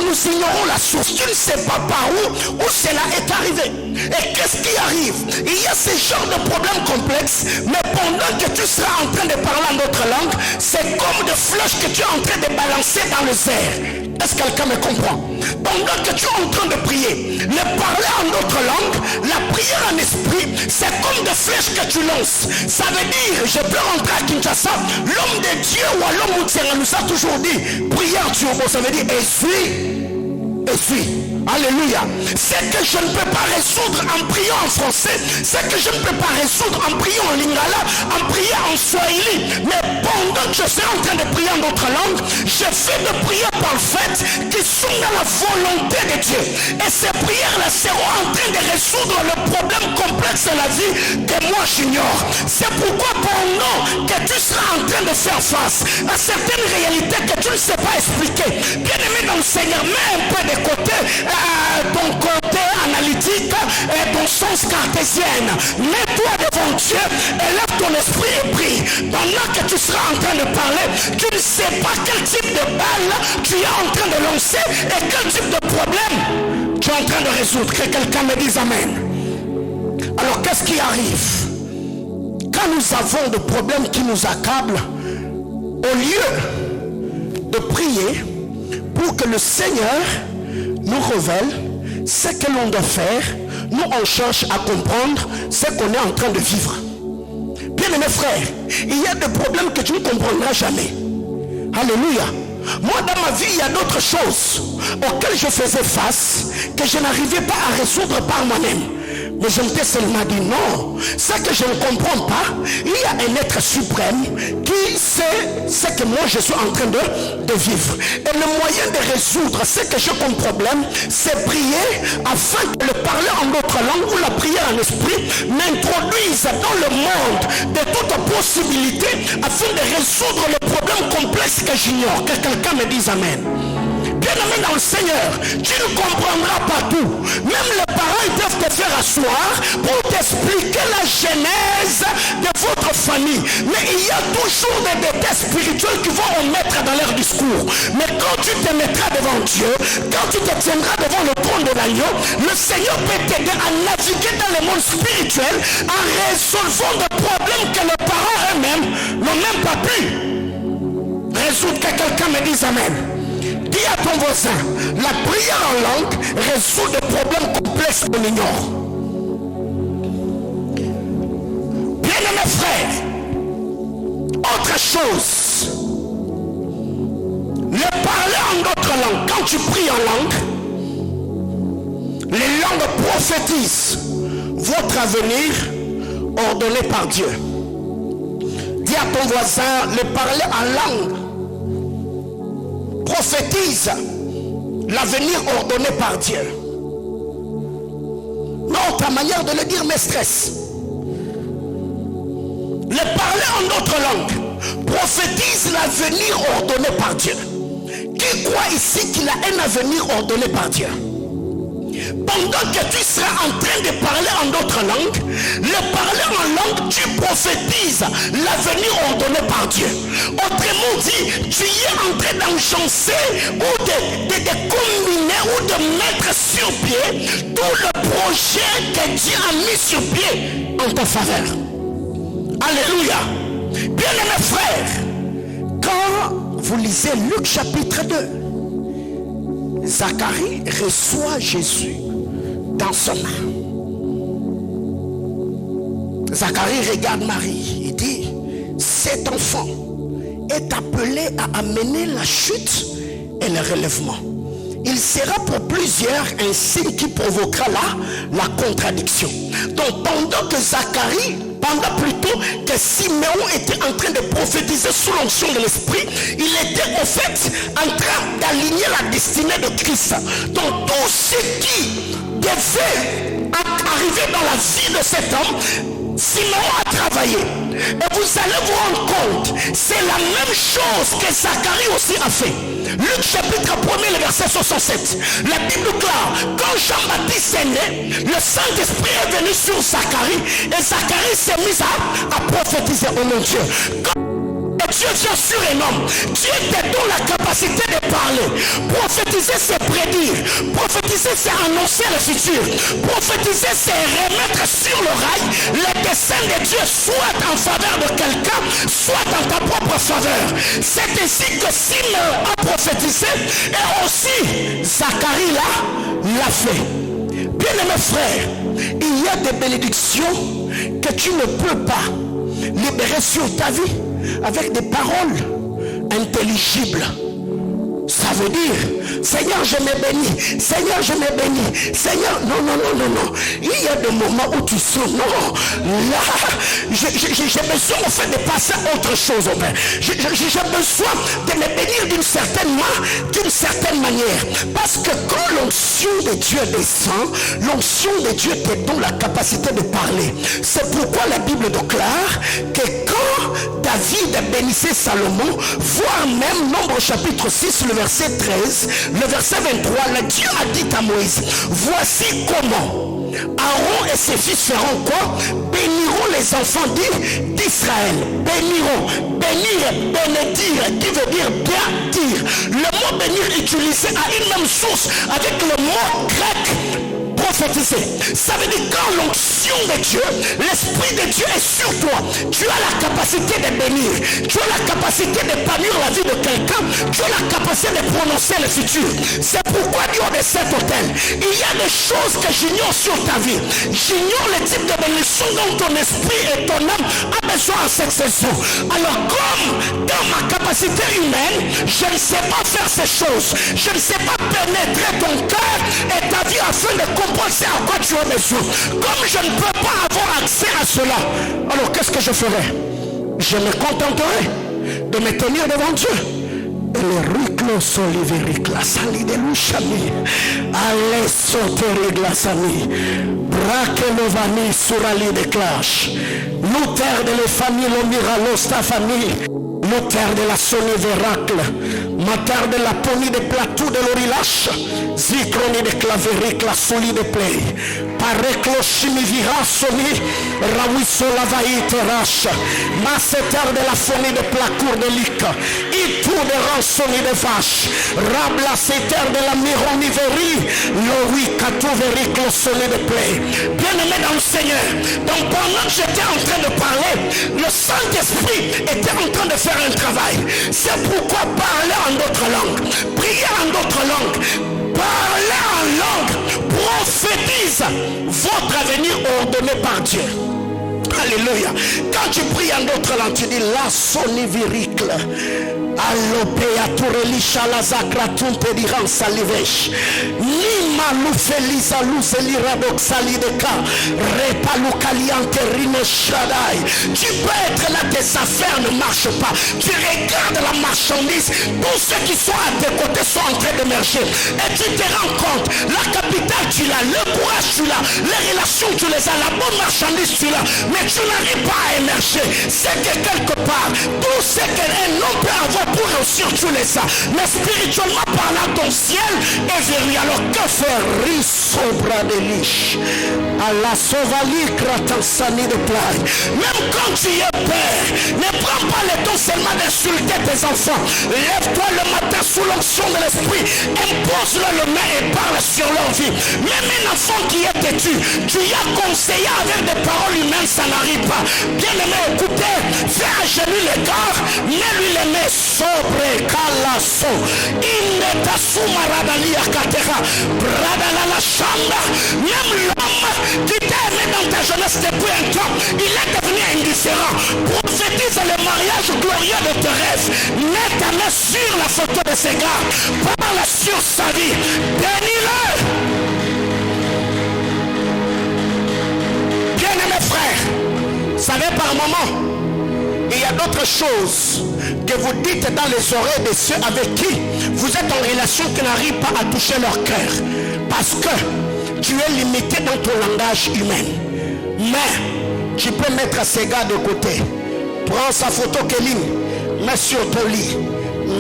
nous ignorons la source. Tu ne sais pas par où cela est arrivé. Et qu'est-ce qui arrive? Il y a ce genre de problèmes complexes, mais pendant que tu seras en train de parler en d'autres langues, c'est comme des flèches que tu es en train de balancer dans les airs. Est-ce que quelqu'un me comprend? Pendant que tu es en train de prier, le parler en d'autres langues, la prière en esprit, c'est comme des flèches que tu lances. Ça veut dire, je peux rentrer à Kinshasa, l'homme de Dieu ou à l'homme Moutiera nous a toujours dit, prière du haut, ça veut dire, essuie. Alléluia. Ce que je ne peux pas résoudre en priant en français, ce que je ne peux pas résoudre en priant en lingala, en priant en swahili, mais pendant que je suis en train de prier en d'autres langues, je fais des prières parfaites qui sont dans la volonté de Dieu. Et ces prières-là seront en train de résoudre le problème complexe de la vie que moi j'ignore. C'est pourquoi pendant que tu seras en train de faire face à certaines réalités que tu ne sais pas expliquer, bien aimé dans le Seigneur, mets un peu de côté ton côté analytique et ton sens cartésien. Mets-toi devant Dieu, élève ton esprit et prie. Pendant que tu seras en train de parler, tu ne sais pas quel type de balle tu es en train de lancer et quel type de problème tu es en train de résoudre. Que quelqu'un me dise amen. Alors qu'est-ce qui arrive quand nous avons des problèmes qui nous accablent? Au lieu de prier pour que le Seigneur nous révèle ce que l'on doit faire, nous on cherche à comprendre ce qu'on est en train de vivre. Bien aimés frères, il y a des problèmes que tu ne comprendras jamais. Alléluia. Moi dans ma vie il y a d'autres choses auxquelles je faisais face que je n'arrivais pas à résoudre par moi-même. Mais je m'étais seulement dit non, ce que je ne comprends pas, il y a un être suprême qui sait ce que moi je suis en train de vivre. Et le moyen de résoudre ce que j'ai comme problème, c'est prier afin que le parler en d'autres langues ou la prière en esprit m'introduise dans le monde de toutes possibilités afin de résoudre le problème complexe que j'ignore. Que quelqu'un me dise amen. Bien-aimé dans le Seigneur, tu ne comprendras pas tout. Même les parents ils peuvent te faire asseoir pour t'expliquer la genèse de votre famille. Mais il y a toujours des détails spirituels qui vont en mettre dans leur discours. Mais quand tu te mettras devant Dieu, quand tu te tiendras devant le trône de l'agneau, le Seigneur peut t'aider à naviguer dans le monde spirituel en résolvant des problèmes que les parents eux-mêmes n'ont même pas pu résoudre. Que quelqu'un me dise amen. Dis à ton voisin, la prière en langue résout des problèmes complexes qu'on ignore. Bien-aimés frères, autre chose, le parler en d'autres langues, quand tu pries en langue, les langues prophétisent votre avenir ordonné par Dieu. Dis à ton voisin, le parler en langue prophétise l'avenir ordonné par Dieu. Non, ta manière de le dire me stresse. Le parler en d'autres langues prophétise l'avenir ordonné par Dieu. Qui croit ici qu'il a un avenir ordonné par Dieu? Pendant que tu seras en train de parler en d'autres langues, le parler en langue, tu prophétises l'avenir ordonné par Dieu. Autrement dit, tu es en train d'enchancer ou de combiner ou de mettre sur pied tout le projet que Dieu a mis sur pied en ta faveur. Alléluia. Bien-aimés frères, quand vous lisez Luc chapitre 2, Zacharie reçoit Jésus dans son âme. Zacharie regarde Marie, il dit, cet enfant est appelé à amener la chute et le relèvement. Il sera pour plusieurs un signe qui provoquera la contradiction. Donc pendant que Zacharie, pendant plutôt que Siméon était en train de prophétiser sous l'onction de l'esprit, il était en fait en train d'aligner la destinée de Christ. Donc tout ce qui devait arriver dans la vie de cet homme, Siméon a travaillé. Et vous allez vous rendre compte, c'est la même chose que Zacharie aussi a fait. Luc chapitre 1er, le verset 67. La Bible déclare, quand Jean-Baptiste est né, le Saint-Esprit est venu sur Zacharie et Zacharie s'est mis à prophétiser. Oh mon Dieu. Dieu vient sur un homme. Dieu te donne la capacité de parler. Prophétiser, c'est prédire. Prophétiser, c'est annoncer le futur. Prophétiser, c'est remettre sur le rail les desseins de Dieu, soit en faveur de quelqu'un, soit en ta propre faveur. C'est ainsi que Simeon a prophétisé et aussi Zacharie l'a fait. Bien-aimés frères, il y a des bénédictions que tu ne peux pas libérer sur ta vie avec des paroles intelligibles. Ça veut dire, Seigneur, je me bénis. Seigneur, je me bénis. Seigneur, non. Il y a des moments où tu sens, non. Là, j'ai besoin en fait de passer à autre chose au Père. J'ai besoin de me bénir d'une certaine manière. Parce que quand l'onction de Dieu descend, l'onction de Dieu te donne la capacité de parler. C'est pourquoi la Bible déclare que quand David bénissait Salomon, voire même Nombre chapitre 6, le verset 13, le verset 23, le Dieu a dit à Moïse, voici comment Aaron et ses fils feront quoi? Béniront les enfants d'Israël. Béniront. Bénir, bénédire, qui veut dire bien dire. Le mot bénir utilisé à une même source avec le mot grec prophétiser. Ça veut dire quand l'onction de Dieu, l'Esprit de Dieu est sur toi, tu as la capacité de bénir, tu as la capacité d'épanouir la vie de quelqu'un, tu as la capacité de prononcer le futur. C'est pourquoi Dieu de cet hôtel, il y a des choses que j'ignore sur ta vie. J'ignore le type de bénédiction dont ton esprit et ton âme a besoin en cette saison. Alors comme dans ma capacité humaine, je ne sais pas faire ces choses, je ne sais pas pénétrer ton cœur et ta vie afin de comprendre c'est à quoi tu as besoin. Comme je ne peux pas avoir accès à cela, alors qu'est-ce que je ferai? Je me contenterai de me tenir devant Dieu. Et le riclo soliveric la sali de l'ushami allez sauter glasami braque lovani surali de clash l'auteur de la famille l'omiralos ta famille l'auteur de la sonne véracle mater de la poni de plateau de l'orilache zikroni de claveric la soli de play pareclo chimivira soni rawiso la vaïte rache masseter de la fonie de placour de lic et tout de rançonné de vache rabla seter de la mironiveri l'ori catoveri closonné de play. Bien aimé dans le Seigneur, donc pendant que j'étais en train de parler, le Saint-Esprit était en train de faire un travail. C'est pourquoi parler en d'autres langues, prier en d'autres langues, parler en langue prophétise votre avenir ordonné par Dieu. Alléluia. Quand tu pries en d'autres langues, tu dis la soniviricle. Allopea turelisha la zakratum pediran salivesh. Nima lu felisa lu seliradox salideka. Repalu kaliante rine shadai. Tu peux être là, tes affaires ne marchent pas. Tu regardes la marchandise. Tous ceux qui sont à tes côtés sont en train d'émerger. Et tu te rends compte, la capitale tu l'as, le courage tu l'as, les relations tu les as, la bonne marchandise tu l'as. Mais tu n'arrives pas à émerger. C'est que quelque part, tout ce qu'un homme peut avoir pour réussir, tu les as. Mais spirituellement parlant, ton ciel est verrouillé. Alors que faire? Risobra de liche. À la sauvali kratansani de plaie. Même quand tu es père, ne prends pas le temps seulement d'insulter tes enfants. Lève-toi le matin sous l'onction de l'esprit. Impose-leur le main et parle sur leur vie. Même un enfant qui est têtu, tu y as conseillé avec des paroles humaines, ça n'arrive pas. Bien aimé, écoutez, fais à genoux le corps, mets-lui les mains sobre calasso. Ineta sumaradalia katera, bradala la chambre. Même l'homme qui t'a aimé dans ta jeunesse depuis un temps, il est devenu indifférent. Prophétise le mariage glorieux de tes rêves. Mets ta main sur la photo de ces gars. Parle sur sa vie. Bénis-le. Bien-aimés frères, vous savez, par moment, il y a d'autres choses que vous dites dans les oreilles de ceux avec qui vous êtes en relation qui n'arrivent pas à toucher leur cœur. Parce que tu es limité dans ton langage humain. Mais tu peux mettre ces gars de côté. Prends sa photo Kéline, mets sur ton lit,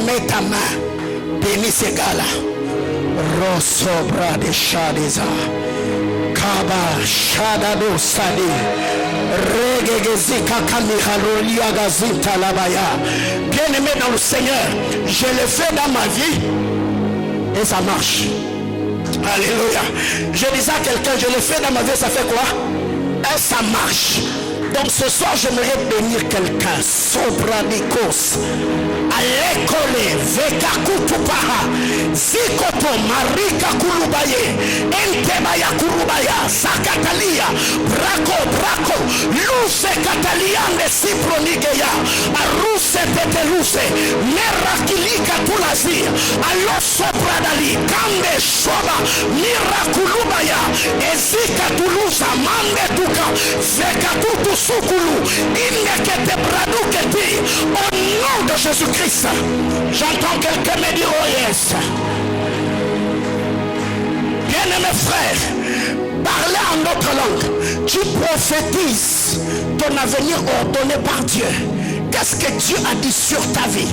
mets ta main, bénis ces gars-là. Rosobra de Shadeza. Kaba Shadado Sadi Regegezika Kamiharolia Gazinta Labaya. Bien aimé dans le Seigneur, je le fais dans ma vie et ça marche. Alléluia. Je disais à quelqu'un, je le fais dans ma vie, ça fait quoi? Et ça marche. Donc ce soir, j'aimerais bénir quelqu'un. Sobranikos. Alekole, Vekakutupaha, Zikoto, Marika Kulubaye, Entebaya Kurubaya, Sakatalia, Brako, Aruse Cataliande Sipronigeya, Aruse Teteluse, Merakilika Tulazi, Allo Sopradali, Kambe Shoba, Mirakulubaya, Ezika Tulusa, Mande Tuka, Zekatutu Sukulu, Inekete Braduketi, au nom de Jésus-Christ. J'entends quelqu'un me dire oh yes. Bien-aimés frères, parler en notre langue, tu prophétises ton avenir ordonné par Dieu. Qu'est-ce que Dieu a dit sur ta vie?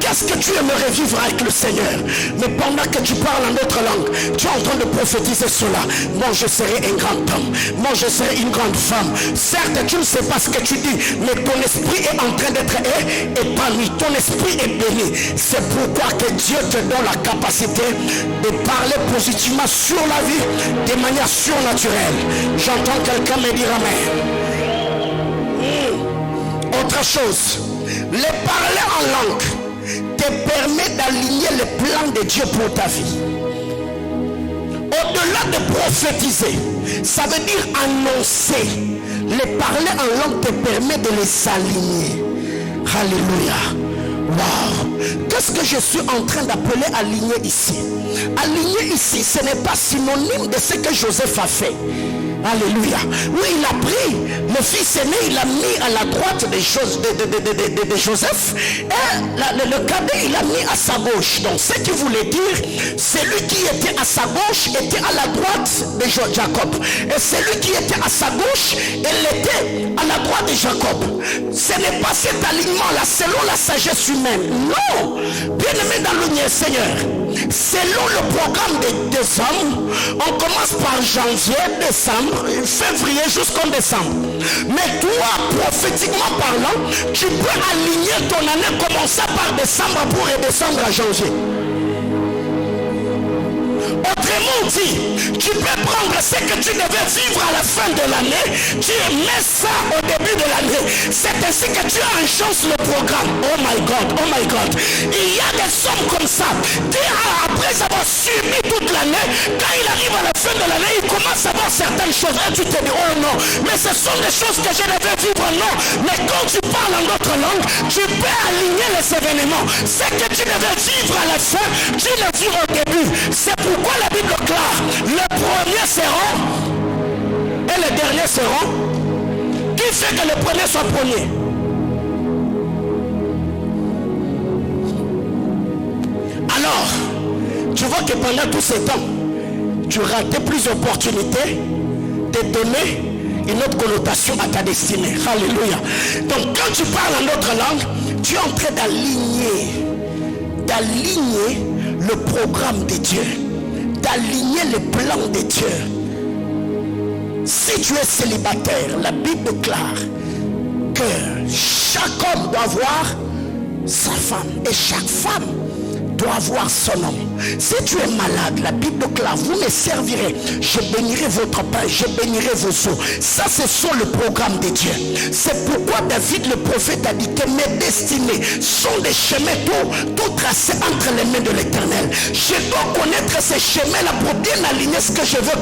Qu'est-ce que tu aimerais vivre avec le Seigneur? Mais pendant que tu parles en autre langue, tu es en train de prophétiser cela. Moi je serai un grand homme, moi je serai une grande femme. Certes tu ne sais pas ce que tu dis, mais ton esprit est en train d'être épanoui, ton esprit est béni. C'est pourquoi que Dieu te donne la capacité de parler positivement sur la vie de manière surnaturelle. J'entends quelqu'un me dire amen. Autre chose, le parler en langue te permet d'aligner le plan de Dieu pour ta vie. Au-delà de prophétiser, ça veut dire annoncer. Le parler en langue te permet de les aligner. Alléluia. Wow. Qu'est-ce que je suis en train d'appeler aligner ici? Aligner ici, ce n'est pas synonyme de ce que Joseph a fait. Alléluia. Oui, il a pris le fils aîné, il l'a mis à la droite des choses de Joseph, et le cadet il l'a mis à sa gauche. Donc ce qui voulait dire, celui qui était à sa gauche était à la droite de Jacob, et celui qui était à sa gauche, il était à la droite de Jacob. Ce n'est pas cet alignement là selon la sagesse humaine, non. Bien aimé dans le Seigneur, selon le programme des hommes, on commence par janvier, décembre, février jusqu'en décembre. Mais toi, prophétiquement parlant, tu peux aligner ton année commençant par décembre pour redescendre à janvier. Autrement dit, tu peux prendre ce que tu devais vivre à la fin de l'année, tu mets ça au début de l'année. C'est ainsi que tu as en chance le programme. Oh my God, oh my God. Il y a des sommes comme ça. Après avoir suivi toute l'année, quand il arrive à la fin de l'année, il commence à voir certaines choses. Et tu te dis, oh non, mais ce sont des choses que je devais vivre. Non, mais quand tu parles en d'autres langues, tu peux aligner les événements. Ce que tu devais vivre à la fin, tu le vis au début. C'est pourquoi la Bible clare, le premier seront et le dernier seront. Qui fait que le premier soit premier? Alors, tu vois que pendant tous ces temps, tu ratais plus d'opportunités de donner une autre connotation à ta destinée. Alléluia. Donc quand tu parles en autre langue, tu es en train d'aligner le programme de Dieu, d'aligner le plan de Dieu. Si tu es célibataire, la Bible déclare que chaque homme doit avoir sa femme et chaque femme doit avoir son homme. Si tu es malade, la Bible déclare, vous me servirez, je bénirai votre pain, je bénirai vos os. Ça, ce sont le programme de Dieu. C'est pourquoi David le prophète a dit que mes destinées sont des chemins tout tracés entre les mains de l'Éternel. Je dois connaître ces chemins-là pour bien aligner ce que je veux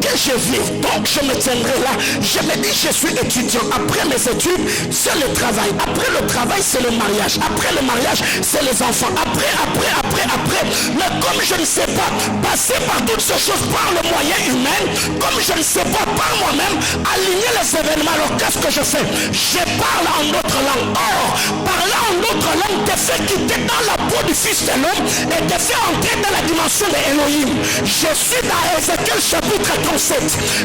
que je vive. Donc je me tiendrai là. Je me dis, je suis étudiant. Après mes études, c'est le travail. Après le travail, c'est le mariage. Après le mariage, c'est les enfants. Après. Mais comme je ne sais pas passer par toutes ces choses par le moyen humain, comme je ne sais pas par moi-même aligner les événements, alors qu'est-ce que je fais? Je parle en autre langue. Or, parler en autre langue te fait quitter dans la peau du fils de l'homme et te fait entrer dans la dimension de Elohim. Je suis dans Ézéchiel chapitre 37.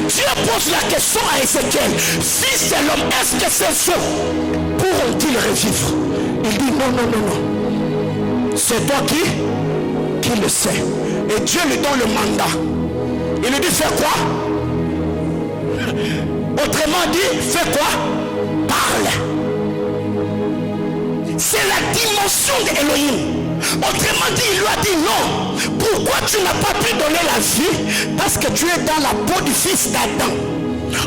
Dieu pose la question à Ézéchiel: fils de l'homme, est-ce que ces eaux pourront-ils revivre? Il dit non. C'est toi qui le sais. Et Dieu lui donne le mandat. Il lui dit fais quoi? Autrement dit, fais quoi? Parle. C'est la dimension d'Elohim. Autrement dit, il lui a dit non. Pourquoi tu n'as pas pu donner la vie? Parce que tu es dans la peau du fils d'Adam.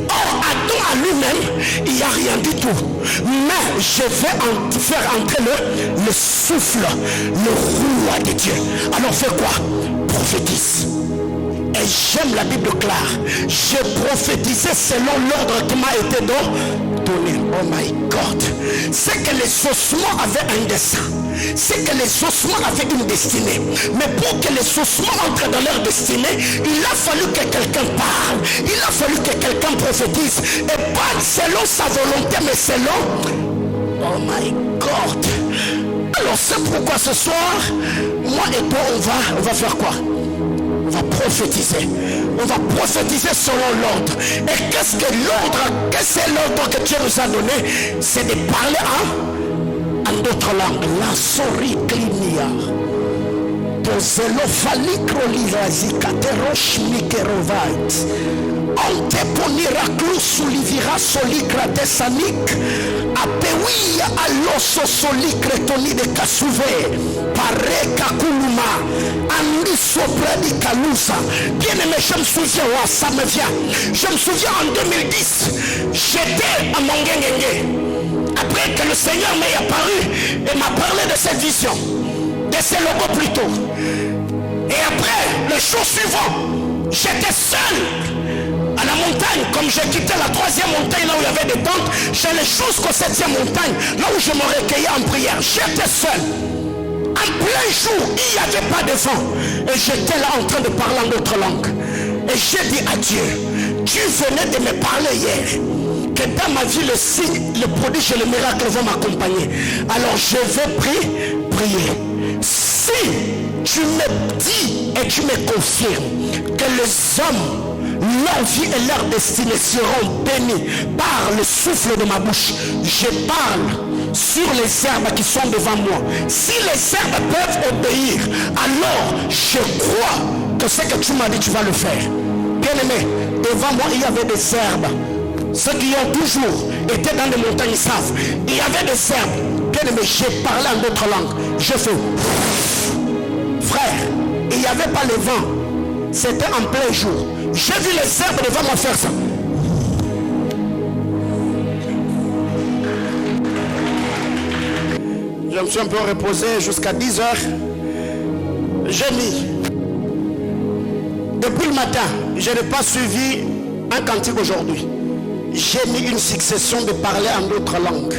Or, Adam à lui-même, il n'y a rien du tout. Mais je vais faire entrer le souffle, le roi de Dieu. Alors fais quoi? Prophétise. Et j'aime la Bible claire. Je prophétisais selon l'ordre qui m'a été donné. donné. Oh my God. C'est que les ossements avaient un dessein. C'est que les ossements avaient une destinée. Mais pour que les ossements entrent dans leur destinée, il a fallu que quelqu'un parle. Il a fallu que quelqu'un prophétise. Et pas selon sa volonté, mais selon... Oh my God. Alors c'est pourquoi ce soir, moi et toi, on va faire quoi? On va prophétiser. On va prophétiser selon l'ordre. Et qu'est-ce que l'ordre? Qu'est-ce que l'ordre que Dieu nous a donné? C'est de parler en d'autres langues. La soriclinia. Pozelophalicrolirazicaterosh mikerovite. Anteponiraclus solivira solicra tesanic. Apewia aloso solicre toni de casuve. Pareka kuluma. Andi sopradi kalusa. Bien aimé, je me souviens, oh, ça me vient. Je me souviens en 2010, j'étais à Mongengenge. Après que le Seigneur m'ait apparu et m'a parlé de cette vision, de ces logos plutôt. Et après, le jour suivant, j'étais seul à la montagne. Comme j'ai quitté la 3e montagne, là où il y avait des tentes, j'allais jusqu'au 7e montagne, là où je me recueillais en prière. J'étais seul. En plein jour, il n'y avait pas de vent. Et j'étais là en train de parler en d'autres langues. Et j'ai dit à Dieu, tu venais de me parler hier, que dans ma vie, le signe, le prodige et le miracle vont m'accompagner. Alors je vais prier. Si tu me dis et tu me confirmes que les hommes, leur vie et leur destinée seront bénis par le souffle de ma bouche, je parle sur les herbes qui sont devant moi. Si les herbes peuvent obéir, alors je crois que ce que tu m'as dit, tu vas le faire. Bien aimé, devant moi il y avait des herbes. Ceux qui ont toujours été dans les montagnes savent, il y avait des herbes. Bien aimé, j'ai parlé en d'autres langues. Je fais frère, il n'y avait pas le vent. C'était en plein jour. J'ai vu les herbes devant moi faire ça. Je me suis un peu reposé jusqu'à 10 heures. J'ai mis. Depuis le matin, je n'ai pas suivi un cantique aujourd'hui. J'ai mis une succession de parler en d'autres langues.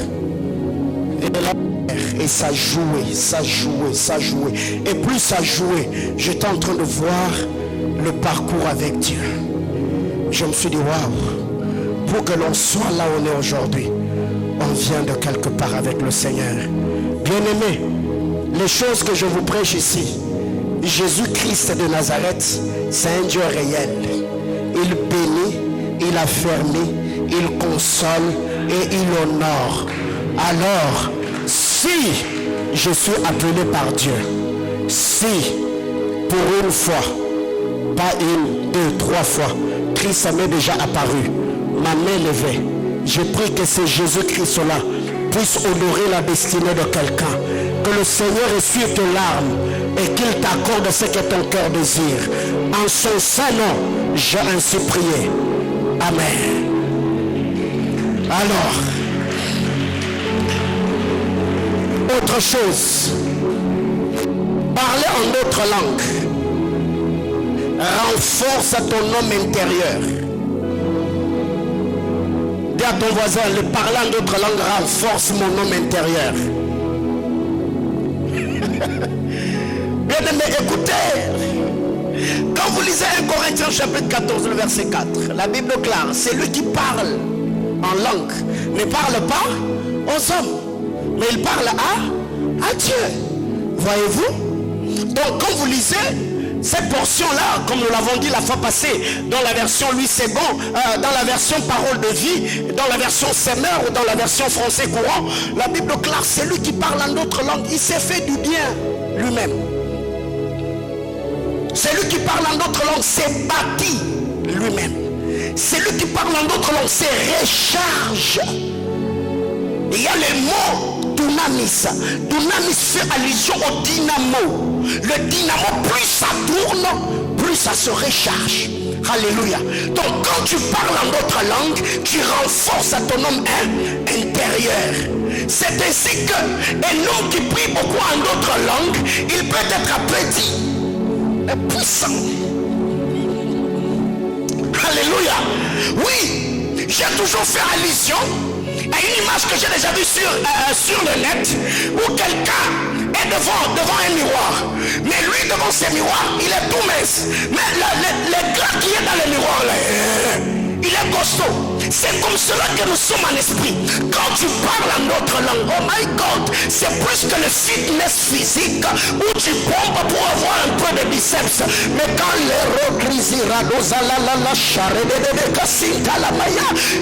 Et ça jouait, ça jouait, ça jouait. Et plus ça jouait, j'étais en train de voir le parcours avec Dieu. Je me suis dit, waouh, pour que l'on soit là où on est aujourd'hui, on vient de quelque part avec le Seigneur. Bien-aimés, les choses que je vous prêche ici, Jésus-Christ de Nazareth, c'est un Dieu réel. Il bénit, il affermit, il console et il honore. Alors, si je suis appelé par Dieu, si pour une fois, pas une, deux, trois fois, Christ m'est déjà apparu, ma main levée, je prie que ce Jésus-Christ-là puisse honorer la destinée de quelqu'un, que le Seigneur essuie tes larmes et qu'il t'accorde ce que ton cœur désire. En son saint nom, j'ai ainsi prié. Amen. Alors, autre chose, parler en d'autres langues renforce ton homme intérieur. Dis à ton voisin, le parler en d'autres langues renforce mon homme intérieur. Bien aimé, écoutez, quand vous lisez 1 Corinthiens chapitre 14, le verset 4, la Bible claire, c'est lui qui parle en langue, ne parle pas aux hommes, mais il parle à Dieu. Voyez-vous? Donc quand vous lisez cette portion-là, comme nous l'avons dit la fois passée, dans la version Louis II, dans la version Parole de vie, dans la version Semeur ou dans la version français courant, la Bible claire, c'est lui qui parle en d'autres langues. Il s'est fait du bien lui-même. C'est lui qui parle en d'autres langues, s'est bâti lui-même. C'est lui qui parle en d'autres langues, c'est recharge. Il y a le mot dunamis. Dunamis fait allusion au dynamo. Le dynamo, plus ça tourne, plus ça se recharge. Alléluia. Donc quand tu parles en d'autres langues, tu renforces ton homme intérieur. C'est ainsi qu'un homme qui prie beaucoup en d'autres langues, il peut être petit et puissant. Alléluia. Oui, j'ai toujours fait allusion. que j'ai déjà vu sur le net où quelqu'un est devant un miroir. Mais lui, devant ce miroir, il est tout mince. Mais le gars qui est dans le miroir, là, il est costaud. C'est comme cela que nous sommes en esprit. Quand tu parles en notre langue, oh my God, c'est plus que le fitness physique où tu pompes pour avoir un peu de biceps. Mais quand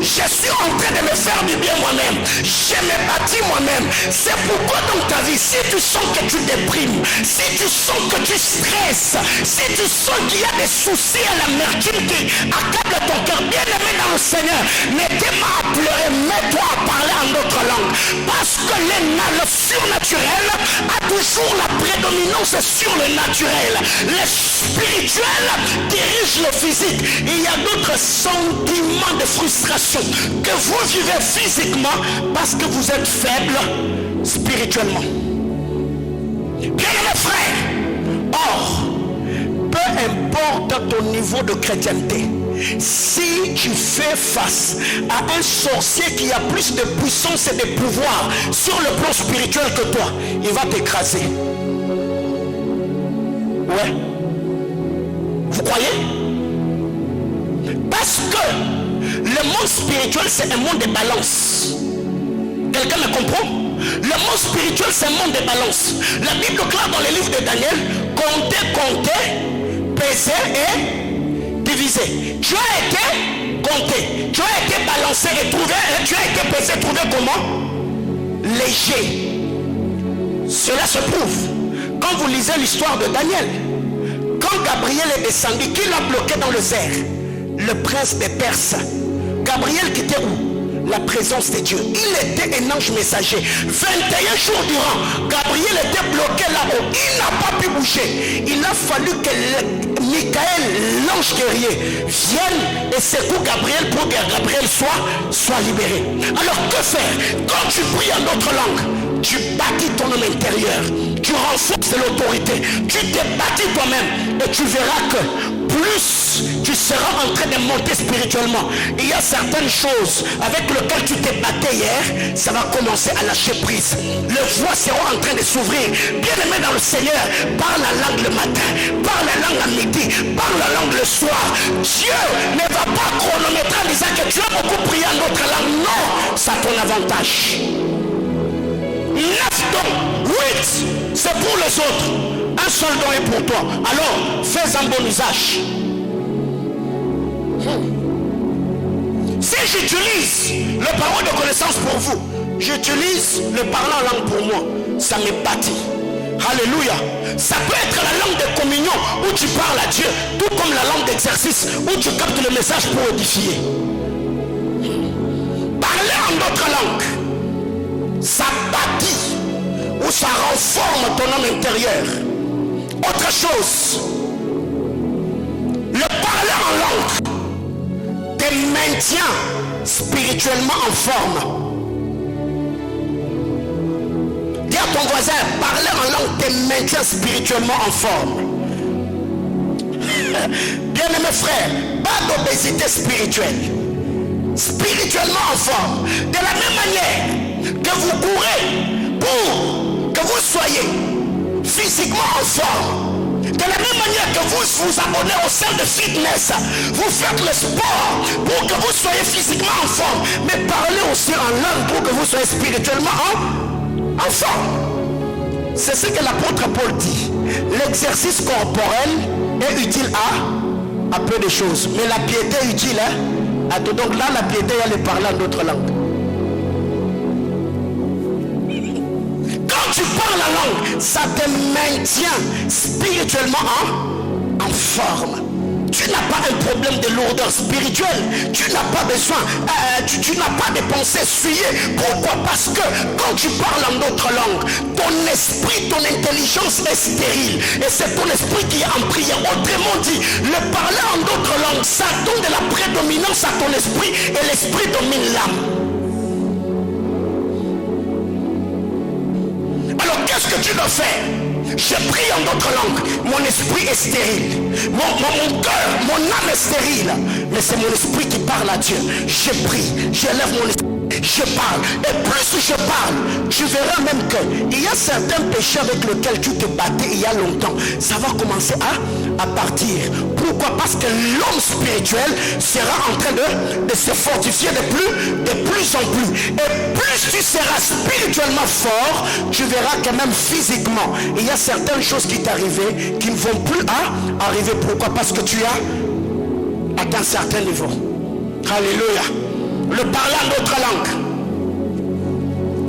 je suis en train de me faire du bien moi-même, je me bâtis moi-même. C'est pourquoi dans ta vie, si tu sens que tu déprimes, si tu sens que tu stresses, si tu sens qu'il y a des soucis à l'amertume qui accablent ton cœur, bien aimé dans le Seigneur, n'était pas à pleurer, mets-toi à parler en d'autres langues. Parce que le surnaturel a toujours la prédominance sur le naturel. Le spirituel dirige le physique. Il y a d'autres sentiments de frustration que vous vivez physiquement parce que vous êtes faible spirituellement. Bien mes frères, or, peu importe ton niveau de chrétienté, si tu fais face à un sorcier qui a plus de puissance et de pouvoir sur le plan spirituel que toi, il va t'écraser. Ouais. Vous croyez? Parce que le monde spirituel, c'est un monde de balance. Quelqu'un me comprend? Le monde spirituel, c'est un monde de balance. La Bible claire dans le livre de Daniel, compter, peser et diviser. Tu as été compté, tu as été balancé et trouvé, tu as été pesé, trouvé comment? Léger. Cela se prouve. Quand vous lisez l'histoire de Daniel, quand Gabriel est descendu, qui l'a bloqué dans le désert? Le prince des Perses. Gabriel qui était où? La présence de Dieu. Il était un ange messager. 21 jours durant, Gabriel était bloqué là-haut. Il n'a pas pu bouger. Il a fallu que Michael, l'ange guerrier, vienne et secoue Gabriel pour que Gabriel soit libéré. Alors que faire? Quand tu pries en d'autres langues, tu bâtis ton homme intérieur. Tu renforces l'autorité. Tu te bâtis toi-même et tu verras que plus tu seras en train de monter spirituellement. Il y a certaines choses avec lesquelles tu t'es battu hier, ça va commencer à lâcher prise. Les voies seront en train de s'ouvrir. Bien aimé dans le Seigneur, parle la langue le matin, parle la langue à midi, parle la langue le soir. Dieu ne va pas chronométrer en disant que tu as beaucoup prié en notre langue. Non, c'est ton avantage. 9 dons, 8, c'est pour les autres. Un seul don est pour toi. Alors, fais un bon usage. Si j'utilise le parole de connaissance pour vous, j'utilise le parler en langue pour moi, ça me bâtit. Alléluia. Ça peut être la langue de communion où tu parles à Dieu, tout comme la langue d'exercice où tu captes le message pour édifier. Parler en d'autres langues, ça bâtit ou ça renforce ton homme intérieur. Autre chose, le parler en langue te maintient spirituellement en forme. Dis à ton voisin, parler en langue te maintient spirituellement en forme. Bien aimé frère, pas d'obésité spirituelle. Spirituellement en forme. De la même manière que vous courez pour que vous soyez physiquement en forme. De la même manière que vous vous abonnez au sein de fitness, vous faites le sport pour que vous soyez physiquement en forme, mais parlez aussi en langue pour que vous soyez spirituellement en forme. C'est ce que l'apôtre Paul dit. L'exercice corporel est utile à peu de choses, mais la piété est utile à tout. Donc là, la piété, elle est parler en d'autres langues. Quand tu parles la langue, ça te maintient spirituellement en forme. Tu n'as pas un problème de lourdeur spirituelle. Tu n'as pas besoin, tu n'as pas de pensées souillées. Pourquoi? Parce que quand tu parles en d'autres langues, ton esprit, ton intelligence est stérile. Et c'est ton esprit qui est en prière. Autrement dit, le parler en d'autres langues, ça donne de la prédominance à ton esprit et l'esprit domine l'âme. Alors qu'est-ce que tu dois faire? Je prie en d'autres langues, mon esprit est stérile, mon cœur, mon âme est stérile, mais c'est mon esprit qui parle à Dieu. Je prie, j'élève mon esprit, je parle, et plus je parle, tu verras même qu'il y a certains péchés avec lesquels tu te battais il y a longtemps. Ça va commencer à partir. Pourquoi? Parce que l'homme spirituel sera en train de se fortifier de plus en plus. Et plus tu seras spirituellement fort, tu verras que même physiquement, il y a certaines choses qui t'arrivent qui ne vont plus arriver. Pourquoi? Parce que tu as atteint un certain niveau. Alléluia. Le parler en d'autres langues.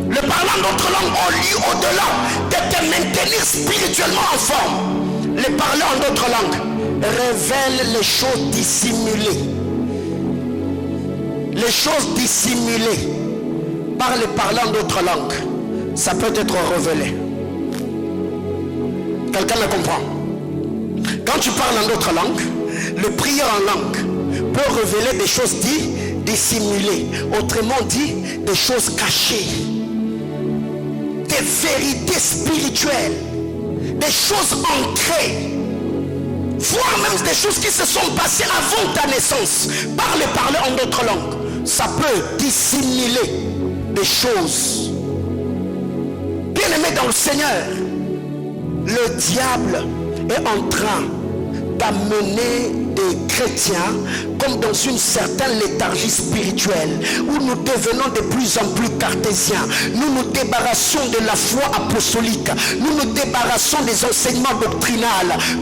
Le parler en d'autres langues, au-delà de te maintenir spirituellement en forme. Le parler en d'autres langues révèle les choses dissimulées. Les choses dissimulées par le parler en d'autres langues, ça peut être révélé. Quelqu'un me comprend? Quand tu parles en d'autres langues, le prière en langue peut révéler des choses dissimulées, autrement dit, des choses cachées, des vérités spirituelles, des choses ancrées, voire même des choses qui se sont passées avant ta naissance. Par le parler en d'autres langues, ça peut dissimuler des choses. Bien aimé dans le Seigneur, le diable est en train d'amener des chrétiens comme dans une certaine léthargie spirituelle où nous devenons de plus en plus cartésiens. Nous nous débarrassons de la foi apostolique, nous nous débarrassons des enseignements doctrinaux.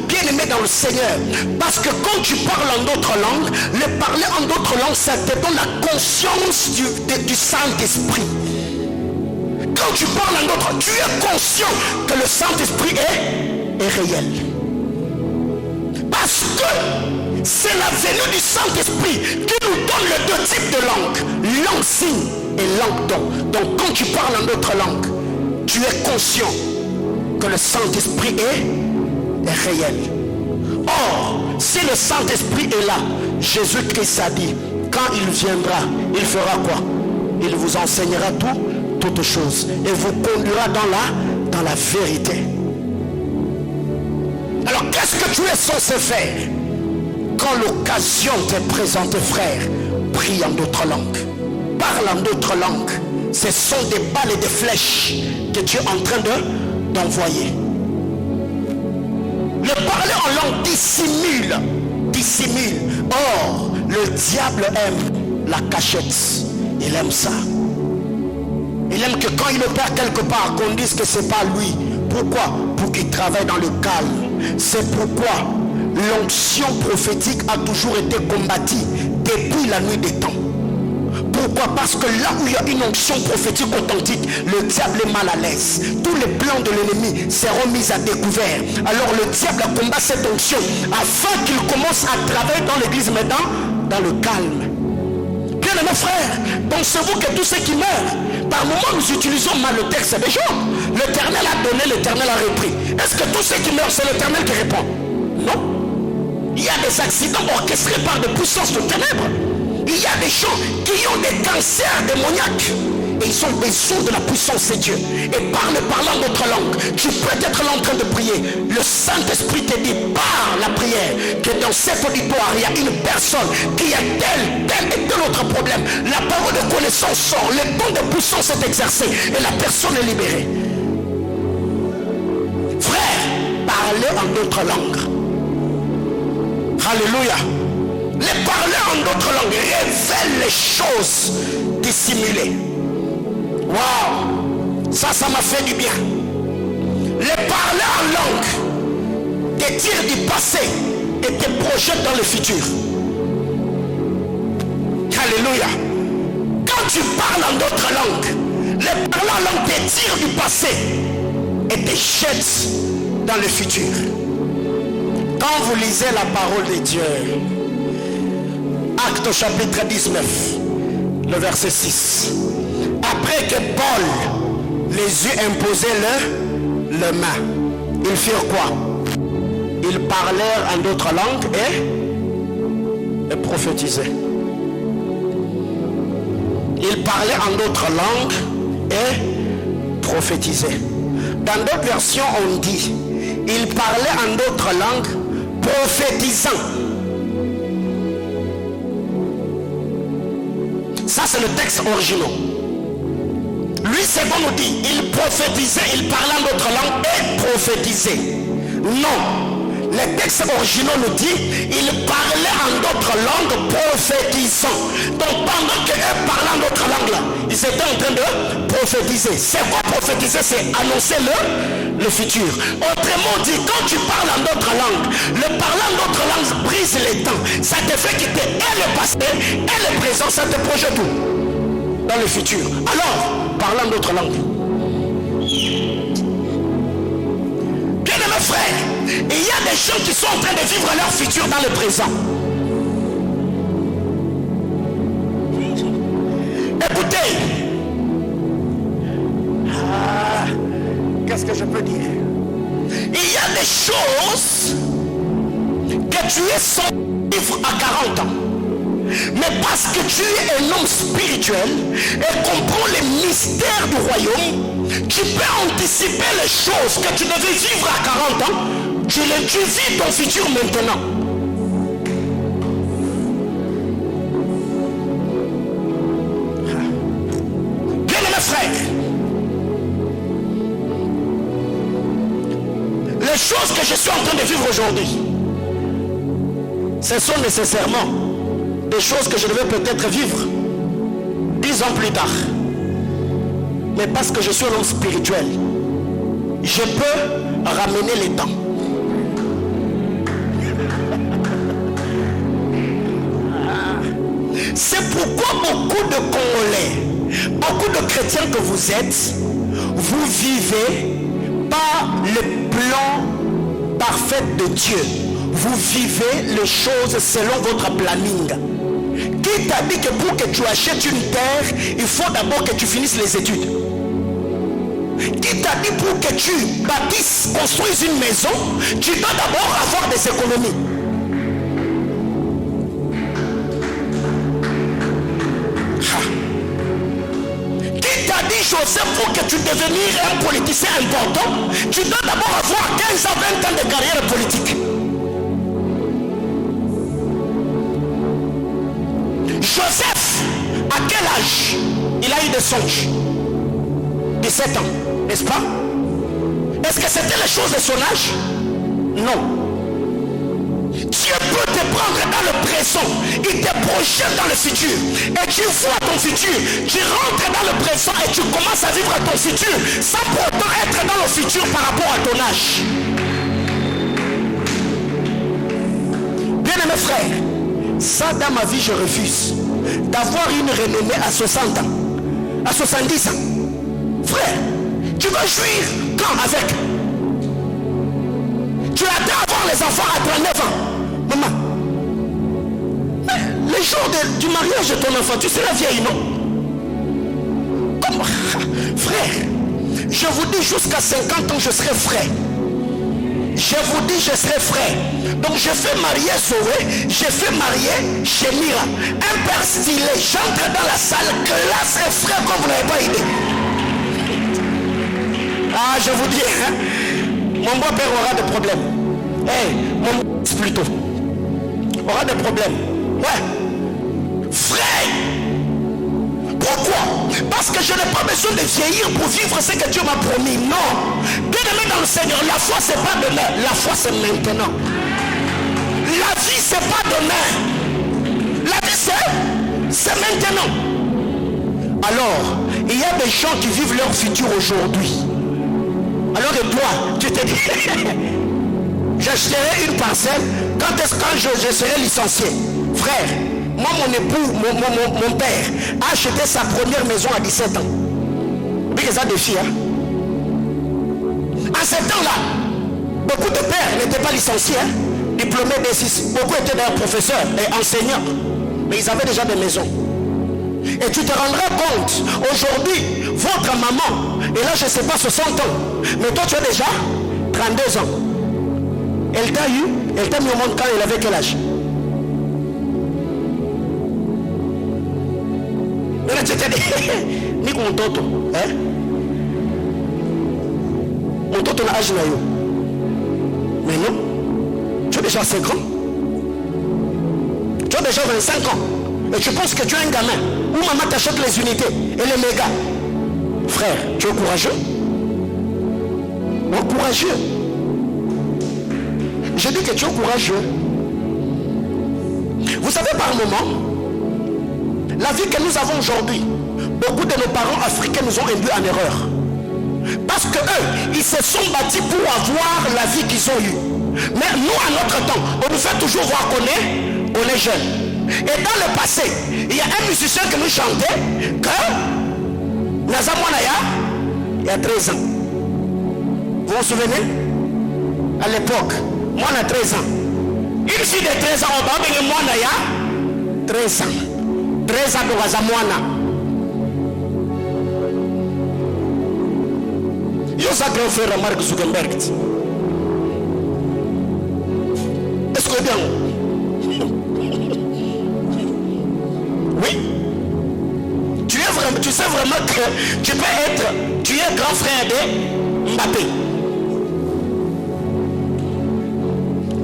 Bien aimé dans le Seigneur, parce que quand tu parles en d'autres langues, le parler en d'autres langues, ça te donne la conscience du Saint-Esprit. Quand tu parles en d'autres, tu es conscient que le Saint-Esprit est réel. Parce que c'est la venue du Saint-Esprit qui nous donne les deux types de langues, langue signe et langue don. Donc quand tu parles en d'autres langues, tu es conscient que le Saint-Esprit est réel. Or, si le Saint-Esprit est là, Jésus-Christ a dit, quand il viendra, il fera quoi? Il vous enseignera toutes choses et vous conduira dans la vérité. Alors qu'est-ce que tu es censé faire quand l'occasion t'est présentée, frère? Prie en d'autres langues, parle en d'autres langues. Ce sont des balles et des flèches que tu es en train d'envoyer. Le parler en langue dissimule. Or, le diable aime la cachette. Il aime ça. Il aime que quand il opère quelque part, qu'on dise que c'est pas lui. Pourquoi? Pour qu'il travaille dans le calme. C'est pourquoi l'onction prophétique a toujours été combattue depuis la nuit des temps. Pourquoi? Parce que là où il y a une onction prophétique authentique, le diable est mal à l'aise. Tous les plans de l'ennemi seront mis à découvert. Alors le diable combat cette onction afin qu'il commence à travailler dans l'église, mais dans le calme. Bien aimés frères, pensez-vous que tous ceux qui meurent, par moment nous utilisons mal le texte des gens. L'Éternel a donné, l'Éternel a repris. Est-ce que tous ceux qui meurent, c'est l'Éternel qui répond? Non. Il y a des accidents orchestrés par des puissances de ténèbres. Il y a des gens qui ont des cancers démoniaques. Et ils ont besoin de la puissance de Dieu. Et parlant d'autres langues, tu peux être là en train de prier. Le Saint-Esprit te dit par la prière que dans cet auditoire, il y a une personne qui a tel et tel autre problème. La parole de connaissance sort, le don de puissance est exercé et la personne est libérée. Frère, parlez en d'autres langues. Alléluia. Les parler en d'autres langues révèlent les choses dissimulées. Waouh, ça m'a fait du bien. Les parler en langue te tire du passé et te projette dans le futur. Alléluia. Quand tu parles en d'autres langues, les parler en langue te tire du passé et te jette dans le futur. Quand vous lisez la parole de Dieu, Actes chapitre 19, le verset 6. Après que Paul les eut imposé le main, ils firent quoi? Ils parlèrent en d'autres langues et prophétisaient. Ils parlaient en d'autres langues et prophétisaient. Dans d'autres versions, on dit, ils parlaient en d'autres langues prophétisant. Ça, c'est le texte original. Lui, c'est qu'on nous dit, il prophétisait, il parlait en d'autres langues et prophétisait. Non. Les textes originaux nous disent, il parlait en d'autres langues prophétisant. Donc pendant qu'eux parlaient en d'autres langues là, ils étaient en train de prophétiser. C'est quoi prophétiser? C'est annoncer le futur. Autrement dit, quand tu parles en d'autres langues, le parler en d'autres langues brise les temps. Ça te fait quitter et le passé et le présent, ça te projette tout dans le futur. Alors, parle en d'autres langues. Bien-aimés frères, il y a des gens qui sont en train de vivre leur futur dans le présent. Écoutez, qu'est-ce que je peux dire? Il y a des choses que tu es sans vivre à 40 ans. Mais parce que tu es un homme spirituel et comprends les mystères du royaume, tu peux anticiper les choses que tu devais vivre à 40 ans. Tu vis ton futur maintenant. Bien mes frères, les choses que je suis en train de vivre aujourd'hui, ce sont nécessairement des choses que je devais peut-être vivre 10 ans plus tard. Mais parce que je suis un homme spirituel, je peux ramener les temps. C'est pourquoi beaucoup de Congolais, beaucoup de chrétiens que vous êtes, vous vivez pas le plan parfait de Dieu. Vous vivez les choses selon votre planning. Qui t'a dit que pour que tu achètes une terre, il faut d'abord que tu finisses les études? Qui t'a dit pour que tu bâtisses, construises une maison, tu dois d'abord avoir des économies? Qui t'a dit, Joseph, pour que tu deviennes un politicien important, tu dois d'abord avoir 15 à 20 ans de carrière politique? Joseph, à quel âge il a eu des songes? 17 ans, n'est-ce pas? Est-ce que c'était les choses de son âge? Non. Dieu peut te prendre dans le présent, il te projette dans le futur, et tu vois ton futur, tu rentres dans le présent et tu commences à vivre ton futur sans pourtant être dans le futur par rapport à ton âge. Bien mes frères, ça dans ma vie je refuse d'avoir une renommée à 60 ans, à 70 ans. Frère, tu veux jouir quand avec? Tu attends avoir les enfants à 39 ans. Maman, mais les jours du mariage de ton enfant, tu seras vieille, non? Comment? Frère, je vous dis jusqu'à 50 ans je serai frais. Je vous dis, je serai frère. Donc je fais marier Zoé, je fais marier chez Mira. Un père stylé, j'entre dans la salle, classe et frère comme vous n'avez pas idée. Ah, je vous dis, hein, mon beau-père aura des problèmes. Mon beau-père plutôt aura des problèmes. Ouais. Frère. Pourquoi? Parce que je n'ai pas besoin de vieillir pour vivre ce que Dieu m'a promis. Non. Bien aimé dans le Seigneur, la foi c'est pas demain, la foi c'est maintenant. La vie c'est pas demain. La vie c'est maintenant. Alors, il y a des gens qui vivent leur futur aujourd'hui. Alors que toi, tu te dis, j'achèterai une parcelle quand je serai licencié. Frère, moi, mon époux, mon père a acheté sa première maison à 17 ans. Oui, que ça défie. Hein? À ce temps-là, beaucoup de pères n'étaient pas licenciés, hein? Diplômés D6. Beaucoup étaient d'ailleurs professeurs et enseignants. Mais ils avaient déjà des maisons. Et tu te rendras compte, aujourd'hui, votre maman, et là je ne sais pas 60 ans, mais toi tu as déjà 32 ans. Elle t'a mis au monde quand elle avait quel âge? Et là tu t'es dit, ni mon toto, hein? Mon toto n'a âge naïo. Mais non, tu as déjà 5 ans. Tu as déjà 25 ans. Et tu penses que tu es un gamin. Où maman t'achète les unités et les mégas. Frère, tu es courageux? Oh, courageux. Je dis que tu es courageux. Vous savez, par moment, la vie que nous avons aujourd'hui, beaucoup de nos parents africains nous ont induits en erreur. Parce que eux, ils se sont bâtis pour avoir la vie qu'ils ont eue. Mais nous, à notre temps, on nous fait toujours voir qu'on est jeune. Et dans le passé, il y a un musicien qui nous chantait que Nazamwanaya, il y a 13 ans. Vous vous souvenez? À l'époque, moi on a 13 ans. Une fille de 13 ans, on va venir moi 13 ans. 13 ans de Nazamwana. Yo sa grand frère Mark Zuckerberg. Est-ce que bien? Oui. Tu sais vraiment que tu es grand frère de Mbappé.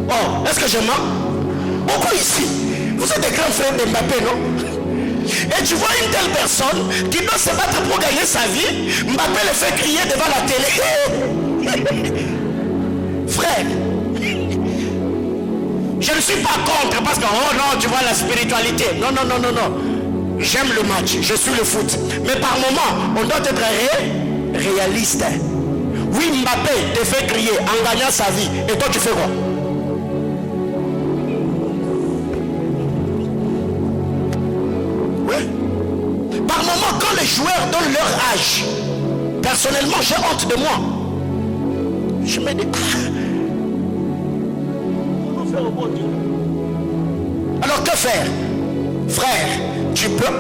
Oh, est-ce que je mens? Pourquoi ici? Vous êtes des grands frères de Mbappé, non? Et tu vois une telle personne qui doit se battre pour gagner sa vie, Mbappé le fait crier devant la télé. Frère, je ne suis pas contre parce que, oh non, tu vois la spiritualité. Non. J'aime le match, je suis le foot. Mais par moment, on doit être réaliste. Oui, Mbappé te fait crier en gagnant sa vie. Et toi, tu fais quoi? Oui. Par moment, quand les joueurs donnent leur âge, personnellement, j'ai honte de moi. Je me dis, comment faire au bon Dieu? Alors que faire? Frère, tu peux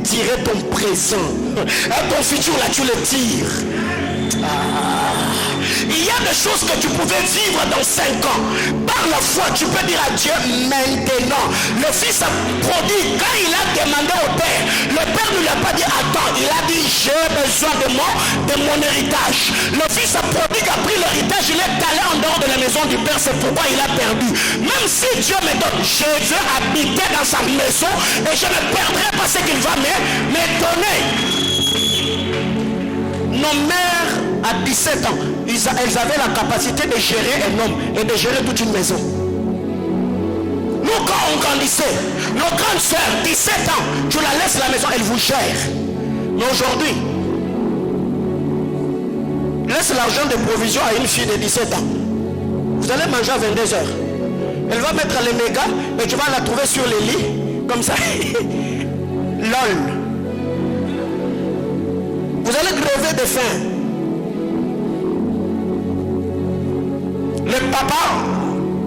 tirer ton présent. Ton futur là, tu le tires. Il y a des choses que tu pouvais vivre dans 5 ans. Par la foi, tu peux dire à Dieu maintenant. Le fils prodigue, quand il a demandé au père, le père ne lui a pas dit attends, il a dit j'ai besoin de mon héritage. Le fils prodigue a pris l'héritage, il est allé en dehors de la maison du père, c'est pourquoi il a perdu. Même si Dieu me donne, je veux habiter dans sa maison et je ne perdrai pas ce qu'il va me donner. Nos mères à 17 ans, elles avaient la capacité de gérer un homme et de gérer toute une maison. Nous, quand on grandissait, nos grandes soeurs, 17 ans, tu la laisses à la maison, elle vous gère. Mais aujourd'hui, laisse l'argent de provision à une fille de 17 ans. Vous allez manger à 22 heures. Elle va mettre les mégas et tu vas la trouver sur les lits, comme ça. LOL. Vous allez crever de faim.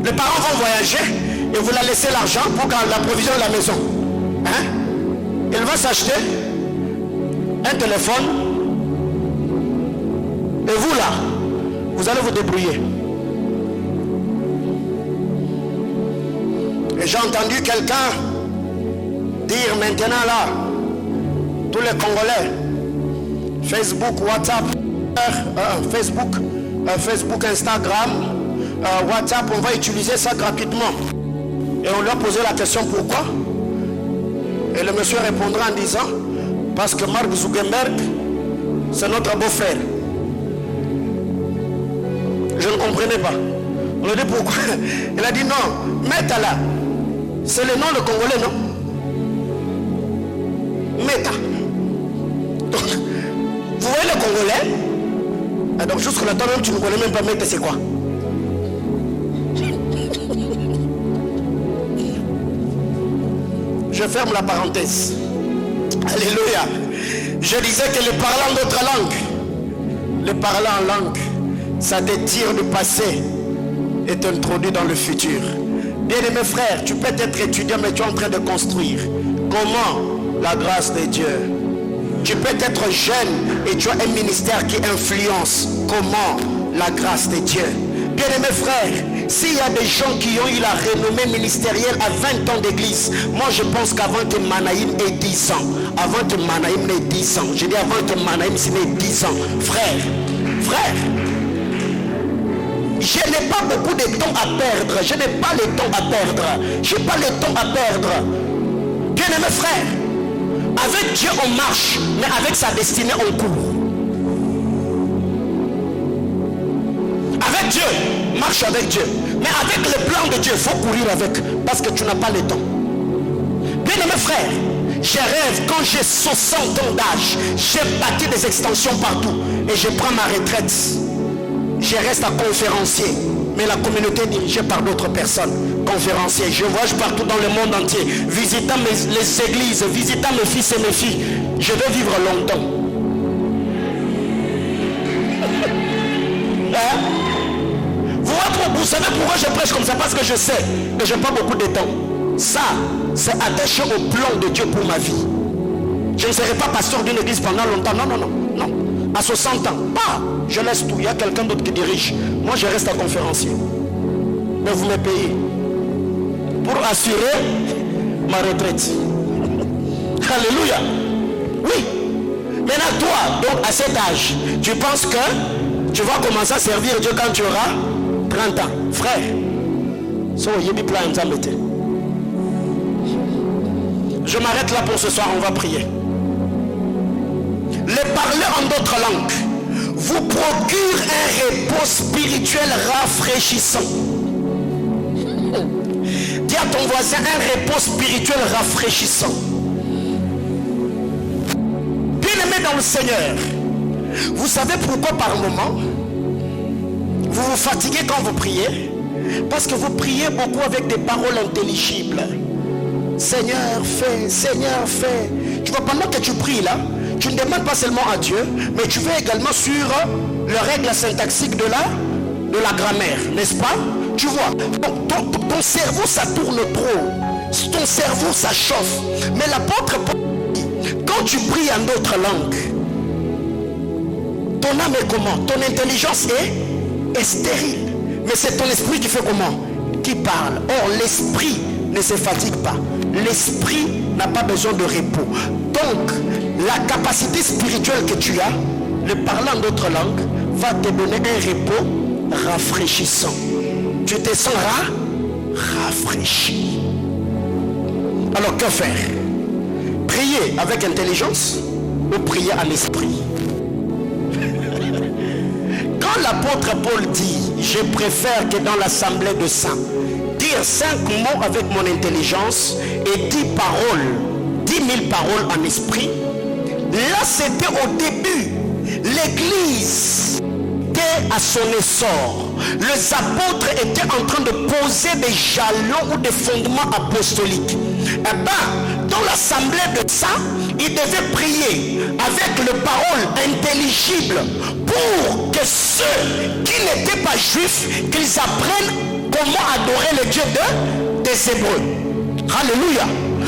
Les parents vont voyager et vous la laissez l'argent pour la provision de la maison. Hein? Il va s'acheter un téléphone et vous là, vous allez vous débrouiller. Et j'ai entendu quelqu'un dire maintenant là, tous les Congolais, Facebook, WhatsApp, Facebook, Instagram, WhatsApp, on va utiliser ça gratuitement. Et on leur posait la question pourquoi. Et le monsieur répondra en disant parce que Mark Zuckerberg, c'est notre beau-frère. Je ne comprenais pas. On lui dit pourquoi. Il a dit non, Meta là, c'est le nom de Congolais, non? Meta. Donc, vous voyez le Congolais? Et donc jusque là, toi-même, tu ne connais même pas Meta, c'est quoi? Je ferme la parenthèse. Alléluia. Je disais que le parlant d'autres langues, le parlant en langue, ça te tire du passé et t'introduit dans le futur. Bien-aimé frère, tu peux être étudiant, mais tu es en train de construire. Comment? La grâce de Dieu. Tu peux être jeune et tu as un ministère qui influence. Comment? La grâce de Dieu. Bien-aimé frère, s'il y a des gens qui ont eu la renommée ministérielle à 20 ans d'église, moi je pense qu'avant que Manaïm ait 10 ans, avant que Manaïm ait 10 ans, je dis avant que Manaïm ait 10 ans, frère, je n'ai pas beaucoup de temps à perdre, je n'ai pas le temps à perdre, je n'ai pas le temps à perdre. Bien-aimé frère, Avec Dieu on marche, mais avec sa destinée on court. Avec Dieu, marche avec Dieu. Mais avec le plan de Dieu, il faut courir avec. Parce que tu n'as pas le temps. Bien-aimés frères, je rêve quand j'ai 60 ans d'âge. J'ai bâti des extensions partout. Et je prends ma retraite. Je reste à conférencier. Mais la communauté est dirigée par d'autres personnes. Conférencier. Je voyage partout dans le monde entier. Visitant les églises. Visitant mes fils et mes filles. Je vais vivre longtemps. Hein? Vous savez pourquoi je prêche comme ça? Parce que je sais que je n'ai pas beaucoup de temps. Ça, c'est attaché au plan de Dieu pour ma vie. Je ne serai pas pasteur d'une église pendant longtemps. Non, non, non, non. À 60 ans, je laisse tout. Il y a quelqu'un d'autre qui dirige. Moi, je reste à conférencier. Mais vous me payez pour assurer ma retraite. Alléluia. Oui. Maintenant, toi, donc à cet âge, tu penses que tu vas commencer à servir Dieu quand tu auras 30 ans. Frère, je m'arrête là pour ce soir, on va prier. Le parler en d'autres langues vous procure un repos spirituel rafraîchissant. Dis à ton voisin, un repos spirituel rafraîchissant. Bien-aimé dans le Seigneur, vous savez pourquoi par moment vous vous fatiguez quand vous priez? Parce que vous priez beaucoup avec des paroles intelligibles. Seigneur, fais, Seigneur, fais. Tu vois, pendant que tu pries là, tu ne demandes pas seulement à Dieu, mais tu vas également sur les règles syntaxiques de la grammaire, n'est-ce pas? Tu vois, ton cerveau ça tourne trop. Ton cerveau ça chauffe. Mais l'apôtre Paul dit, quand tu pries en d'autres langues, ton âme est comment? Ton intelligence est stérile. Mais c'est ton esprit qui fait comment? Qui parle. Or, l'esprit ne se fatigue pas. L'esprit n'a pas besoin de repos. Donc, la capacité spirituelle que tu as, le parler en d'autres langues, va te donner un repos rafraîchissant. Tu te sens rafraîchi. Alors, que faire? Prier avec intelligence ou prier en esprit? Quand l'apôtre Paul dit, je préfère que dans l'assemblée de saints, dire 5 mots avec mon intelligence et 10 000 paroles en esprit, là c'était au début. L'église était à son essor. Les apôtres étaient en train de poser des jalons ou des fondements apostoliques. Et dans l'assemblée de saints, ils devaient prier avec les paroles intelligibles pour que ceux qui n'étaient pas juifs, qu'ils apprennent comment adorer le Dieu des Hébreux. Alléluia.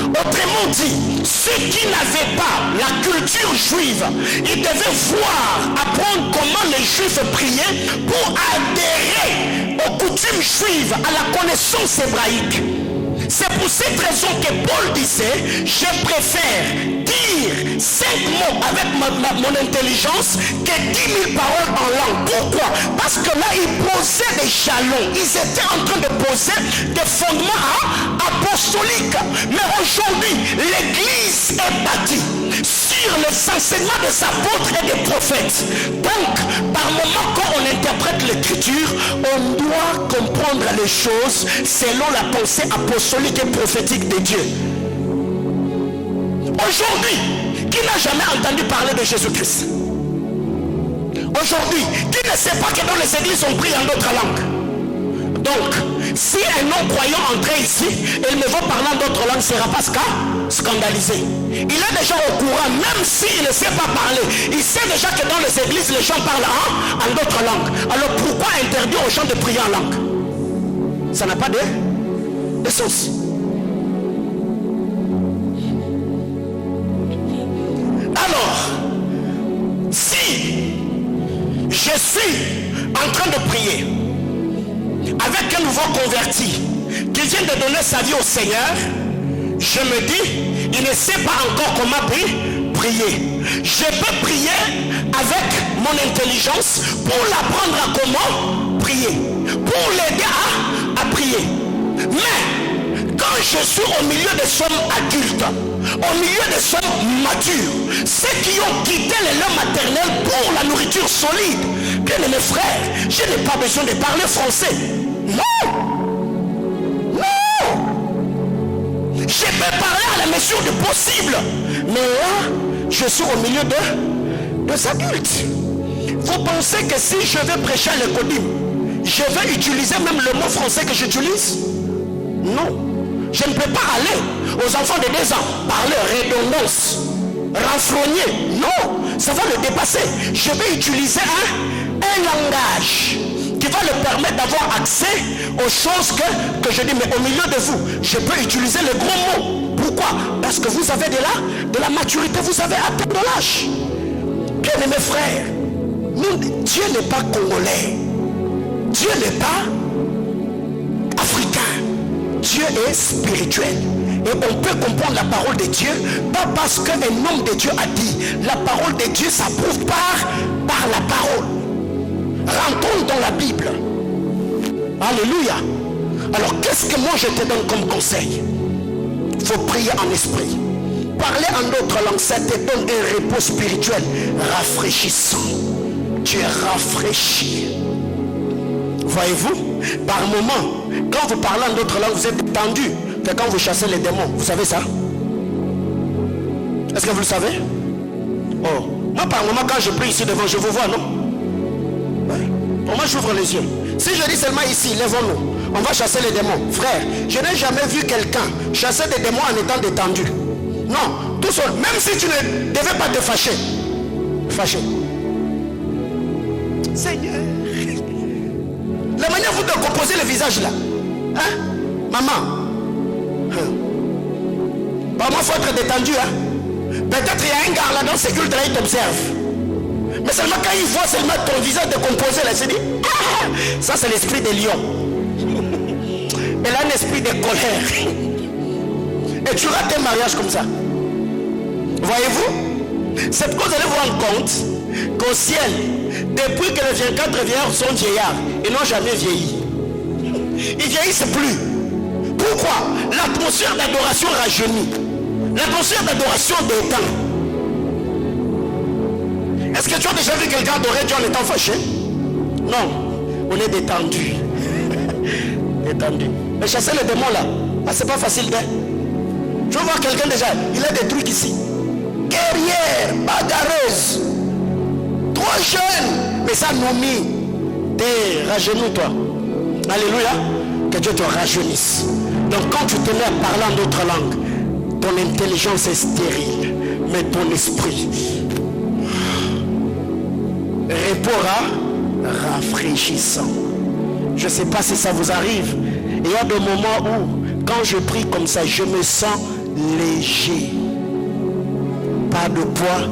Autrement dit, ceux qui n'avaient pas la culture juive, ils devaient apprendre comment les juifs priaient pour adhérer aux coutumes juives, à la connaissance hébraïque. C'est pour cette raison que Paul disait, je préfère dire 5 mots avec mon intelligence que 10 000 paroles en langue. Pourquoi? Parce que là, ils posaient des jalons. Ils étaient en train de poser des fondements apostoliques. Mais aujourd'hui, l'église est bâtie sur les enseignements des apôtres et des prophètes. Donc, par moment, quand on interprète l'écriture, on doit comprendre les choses selon la pensée apostolique et prophétique de Dieu. Aujourd'hui, qui n'a jamais entendu parler de Jésus-Christ? Aujourd'hui, qui ne sait pas que dans les églises on prie en d'autres langues? Donc, si un non-croyant entrait ici, il ne va parler en d'autres langues, ne sera pas scandalisé. Il est déjà au courant, même s'il ne sait pas parler. Il sait déjà que dans les églises, les gens parlent en d'autres langues. Alors pourquoi interdire aux gens de prier en langue? Ça n'a pas de sens. Alors, si je suis en train de prier avec un nouveau converti qui vient de donner sa vie au Seigneur, je me dis, il ne sait pas encore comment prier. Je peux prier avec mon intelligence pour l'apprendre à comment prier, pour l'aider à prier. Mais quand quand je suis au milieu des hommes adultes, au milieu des hommes matures, ceux qui ont quitté les langues maternelles pour la nourriture solide, bien mes frères, je n'ai pas besoin de parler français. Non! Non! Je peux parler à la mesure du possible. Mais là, je suis au milieu des adultes. Vous pensez que si je vais prêcher à l'économie, je vais utiliser même le mot français que j'utilise? Non. Je ne peux pas aller aux enfants de 2 ans parler redondance, renfrogner. Non, ça va le dépasser. Je vais utiliser un langage qui va le permettre d'avoir accès aux choses que je dis. Mais au milieu de vous, je peux utiliser le gros mot. Pourquoi? Parce que vous avez de la maturité, vous avez atteint de l'âge. Bien aimés frères, Dieu n'est pas congolais. Dieu n'est pas africain. Dieu est spirituel. Et on peut comprendre la parole de Dieu, pas parce qu'un homme de Dieu a dit. La parole de Dieu s'approuve par la parole. Rentrons dans la Bible. Alléluia. Alors qu'est-ce que moi je te donne comme conseil? Il faut prier en esprit. Parler en d'autres langues, ça te donne un repos spirituel rafraîchissant. Tu es rafraîchi. Voyez-vous, par moment, quand vous parlez en d'autres langues, vous êtes détendu que quand vous chassez les démons. Vous savez ça? Est-ce que vous le savez? Oh, moi par moment, quand je prie ici devant, je vous vois, non? Ouais. Pour moi, j'ouvre les yeux. Si je dis seulement ici, lèvons-nous, on va chasser les démons. Frère, je n'ai jamais vu quelqu'un chasser des démons en étant détendu. Non, tout seul. Même si tu ne devais pas te fâcher. Fâcher. Seigneur. La manière vous de composer le visage là. Hein? Maman. Bah, moi, il faut être détendu. Hein? Peut-être il y a un gars là dans ce culte là, il t'observe. Mais seulement quand il voit seulement ton visage décomposé là, il se dit, ah, ça c'est l'esprit des lions. Elle a un esprit de colère. Et tu rates un mariage comme ça. Voyez-vous? C'est pourquoi vous allez vous rendre compte qu'au ciel, depuis que les 24 vieillards sont vieillards, ils n'ont jamais vieilli. Ils vieillissent plus. Pourquoi? L'atmosphère d'adoration rajeunit. L'atmosphère d'adoration détend. Est-ce que tu as déjà vu quelqu'un adorer Dieu en étant fâché? Non. On est détendu. Détendu. Mais chasser les démons là, c'est pas facile de... Je vois quelqu'un déjà, il a des trucs ici. Guerrière, bagarreuse. Trop jeune. Mais ça nous mit. T'es rajeuni toi. Alléluia. Que Dieu te rajeunisse. Donc quand tu te mets à parler en d'autres langues, ton intelligence est stérile. Mais ton esprit repos rafraîchissant. Je ne sais pas si ça vous arrive. Il y a des moments où, quand je prie comme ça, je me sens léger. Pas de poids,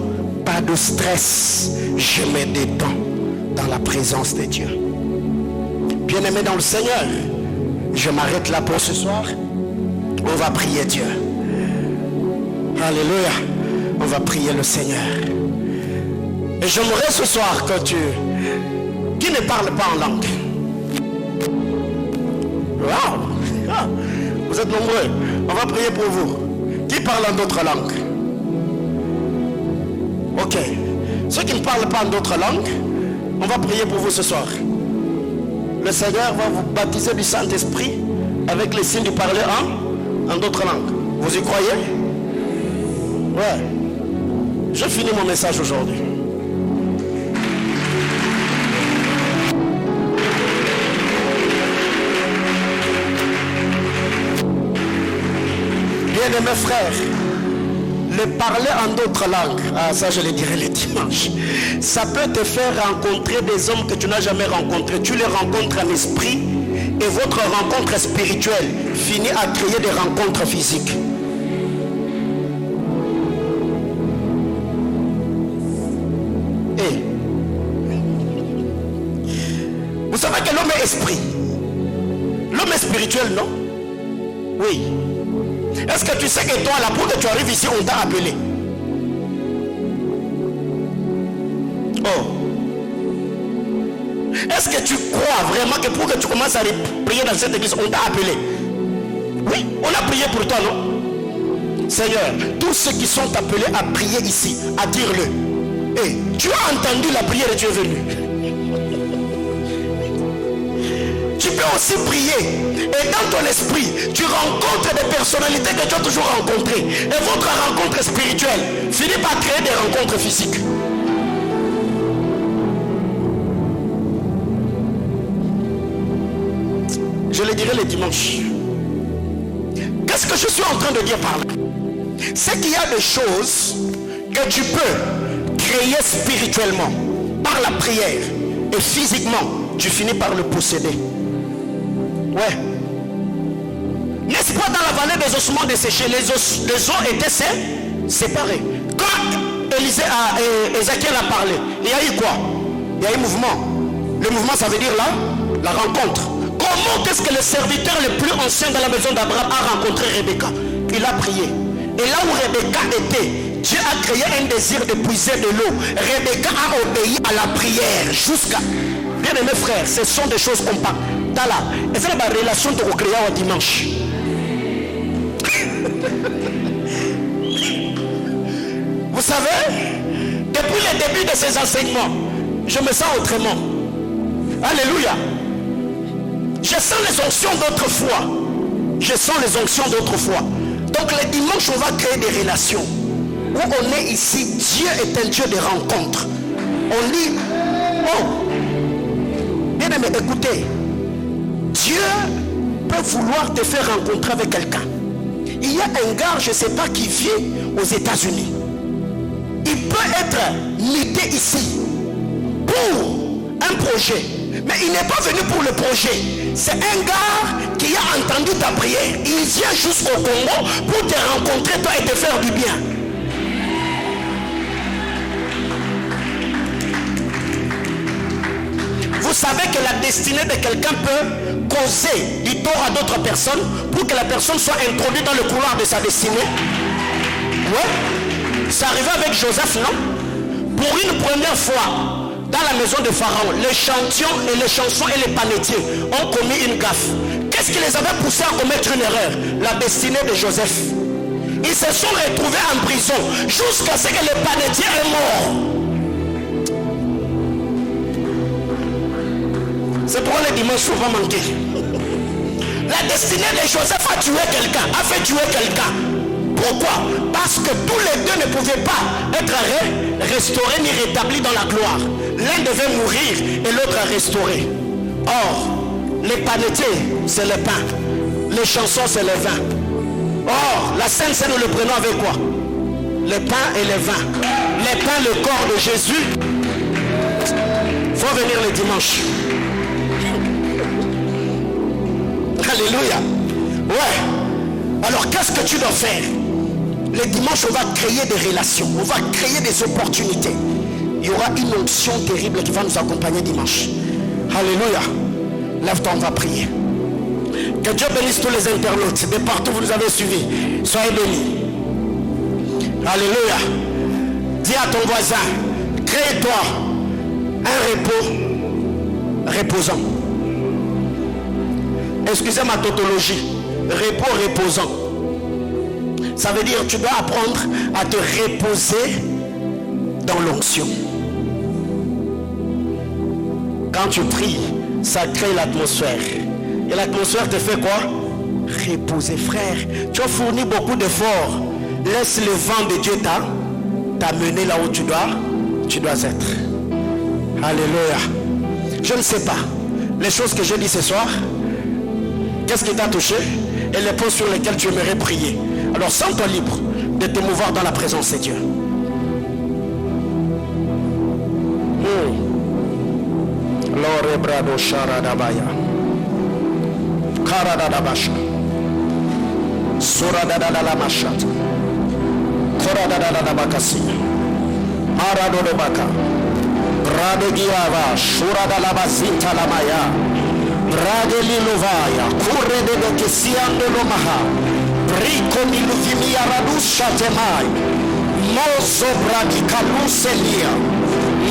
pas de stress. Je me détends dans la présence de Dieu. Bien-aimé dans le Seigneur, je m'arrête là pour ce soir. On va prier Dieu. Alléluia. On va prier le Seigneur. Et j'aimerais ce soir que tu... qui ne parle pas en langue. Wow. Vous êtes nombreux. On va prier pour vous. Qui parle en d'autres langues? Ok. Ceux qui ne parlent pas en d'autres langues, on va prier pour vous ce soir. Le Seigneur va vous baptiser du Saint-Esprit avec les signes du parler en d'autres langues. Vous y croyez? Ouais. Je finis mon message aujourd'hui. Bien aimés frères, le parler en d'autres langues, ça je le dirai le dimanche, ça peut te faire rencontrer des hommes que tu n'as jamais rencontrés. Tu les rencontres en esprit et votre rencontre spirituelle finit à créer des rencontres physiques. Et vous savez que l'homme est esprit. L'homme est spirituel, non? Oui. Est-ce que tu sais que toi, là, pour que tu arrives ici, on t'a appelé? Oh. Est-ce que tu crois vraiment que pour que tu commences à prier dans cette église, on t'a appelé? Oui, on a prié pour toi, non? Seigneur, tous ceux qui sont appelés à prier ici, à dire-le. Et tu as entendu la prière et tu es venu. Tu peux aussi prier. Et dans ton esprit, tu rencontres des personnalités que tu as toujours rencontrées. Et votre rencontre spirituelle finit par créer des rencontres physiques. Je le dirai le dimanche. Qu'est-ce que je suis en train de dire par là? C'est qu'il y a des choses que tu peux créer spirituellement par la prière et physiquement tu finis par le posséder. Ouais. N'est-ce pas dans la vallée des ossements desséchés, les os étaient séparés. Quand Ézéchiel a parlé, il y a eu quoi? Il y a eu mouvement. Le mouvement, ça veut dire là, la rencontre. Comment est-ce que le serviteur le plus ancien dans la maison d'Abraham a rencontré Rebecca? Il a prié. Et là où Rebecca était, Dieu a créé un désir de puiser de l'eau. Rebecca a obéi à la prière jusqu'à... Bien aimés frères, ce sont des choses qu'on parle. Tala, et c'est la relation de recréer au dimanche. Vous savez, depuis le début de ces enseignements, je me sens autrement. Alléluia. Je sens les onctions d'autrefois. Je sens les onctions d'autrefois. Donc les dimanches, on va créer des relations. Où on est ici, Dieu est un Dieu de rencontre. On dit, oh, bien aimé, écoutez, Dieu peut vouloir te faire rencontrer avec quelqu'un. Il y a un gars, je ne sais pas, qui vit aux États-Unis. Il peut être muté ici pour un projet. Mais il n'est pas venu pour le projet. C'est un gars qui a entendu ta prière. Il vient jusqu'au Congo pour te rencontrer toi et te faire du bien. Vous savez que la destinée de quelqu'un peut causer du tort à d'autres personnes pour que la personne soit introduite dans le couloir de sa destinée. Ouais. C'est arrivé avec Joseph, non? Pour une première fois, dans la maison de Pharaon, les champions et les chansons et les panetiers ont commis une gaffe. Qu'est-ce qui les avait poussés à commettre une erreur? La destinée de Joseph. Ils se sont retrouvés en prison jusqu'à ce que le panetier est mort. C'est pourquoi les dimanches ne faut pas manquer. La destinée de Joseph a tué quelqu'un, a fait tuer quelqu'un. Pourquoi? Parce que tous les deux ne pouvaient pas être restaurés ni rétablis dans la gloire. L'un devait mourir et l'autre restauré. Or, les panetiers, c'est le pain. Les chansons, c'est le vin. Or, la Sainte Seine, nous le prenons avec quoi? Le pain et le vin. Le pain, le corps de Jésus. Il faut venir le dimanche. Alléluia. Ouais. Alors, qu'est-ce que tu dois faire? Le dimanche, on va créer des relations. On va créer des opportunités. Il y aura une onction terrible qui va nous accompagner dimanche. Alléluia. Lève-toi, on va prier. Que Dieu bénisse tous les internautes. De partout vous nous avez suivis. Soyez bénis. Alléluia. Dis à ton voisin, crée-toi un repos reposant. Excusez ma tautologie. Repos reposant. Ça veut dire que tu dois apprendre à te reposer dans l'onction. Quand tu pries, ça crée l'atmosphère. Et l'atmosphère te fait quoi? Reposer, frère. Tu as fourni beaucoup d'efforts. Laisse le vent de Dieu t'amener là où tu dois être. Alléluia. Je ne sais pas. Les choses que j'ai dit ce soir, qu'est-ce qui t'a touché? Et les points sur lesquels tu aimerais prier. Alors sens-toi libre de te mouvoir dans la présence de Dieu. Lore brado sharadabaya. Karadadabasha. Suradadadamashat. Koradadadabakasi. Maradodobaka. Bradegiava. Shuradalabazinta lamaya. Bradelilovaya. Kuredebekesiandolomaha. Rico miluvimia radusha temai. Mozo bradikaluselia.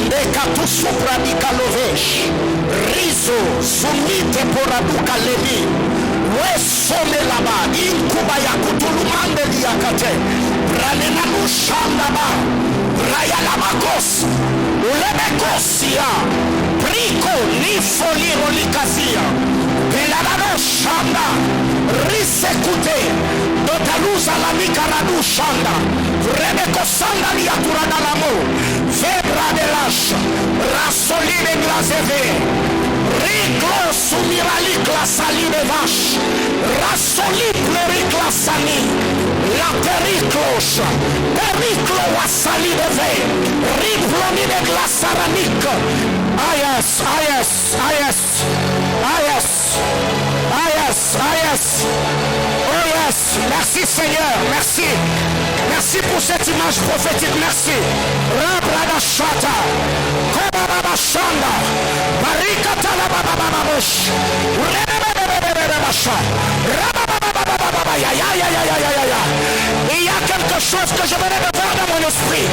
Nekatusu bradikalovesh. Rizo sumite poraduka levi. Wesome laba inkuba ya kutulumande liyakate ranena mushandaba raya labakos ulebekosia priko nifoliro likazia pelalano shanda risekute dotaluza la mikaradu shanda rebekosanda liaturadalamo vebra de lash rasoline glazeve riclo sumirali klasali de vache rasoli pluricla sani la periclos periclo wasali de ve riploni de glasaranic ayas ayas ayas ayas ayas ayas. Oh yes, merci Seigneur, merci. Merci pour cette image prophétique, merci. Rabrada shata, kobaba shanda, barikata la baba baba bush. Il y a quelque chose que je venais de voir dans mon esprit.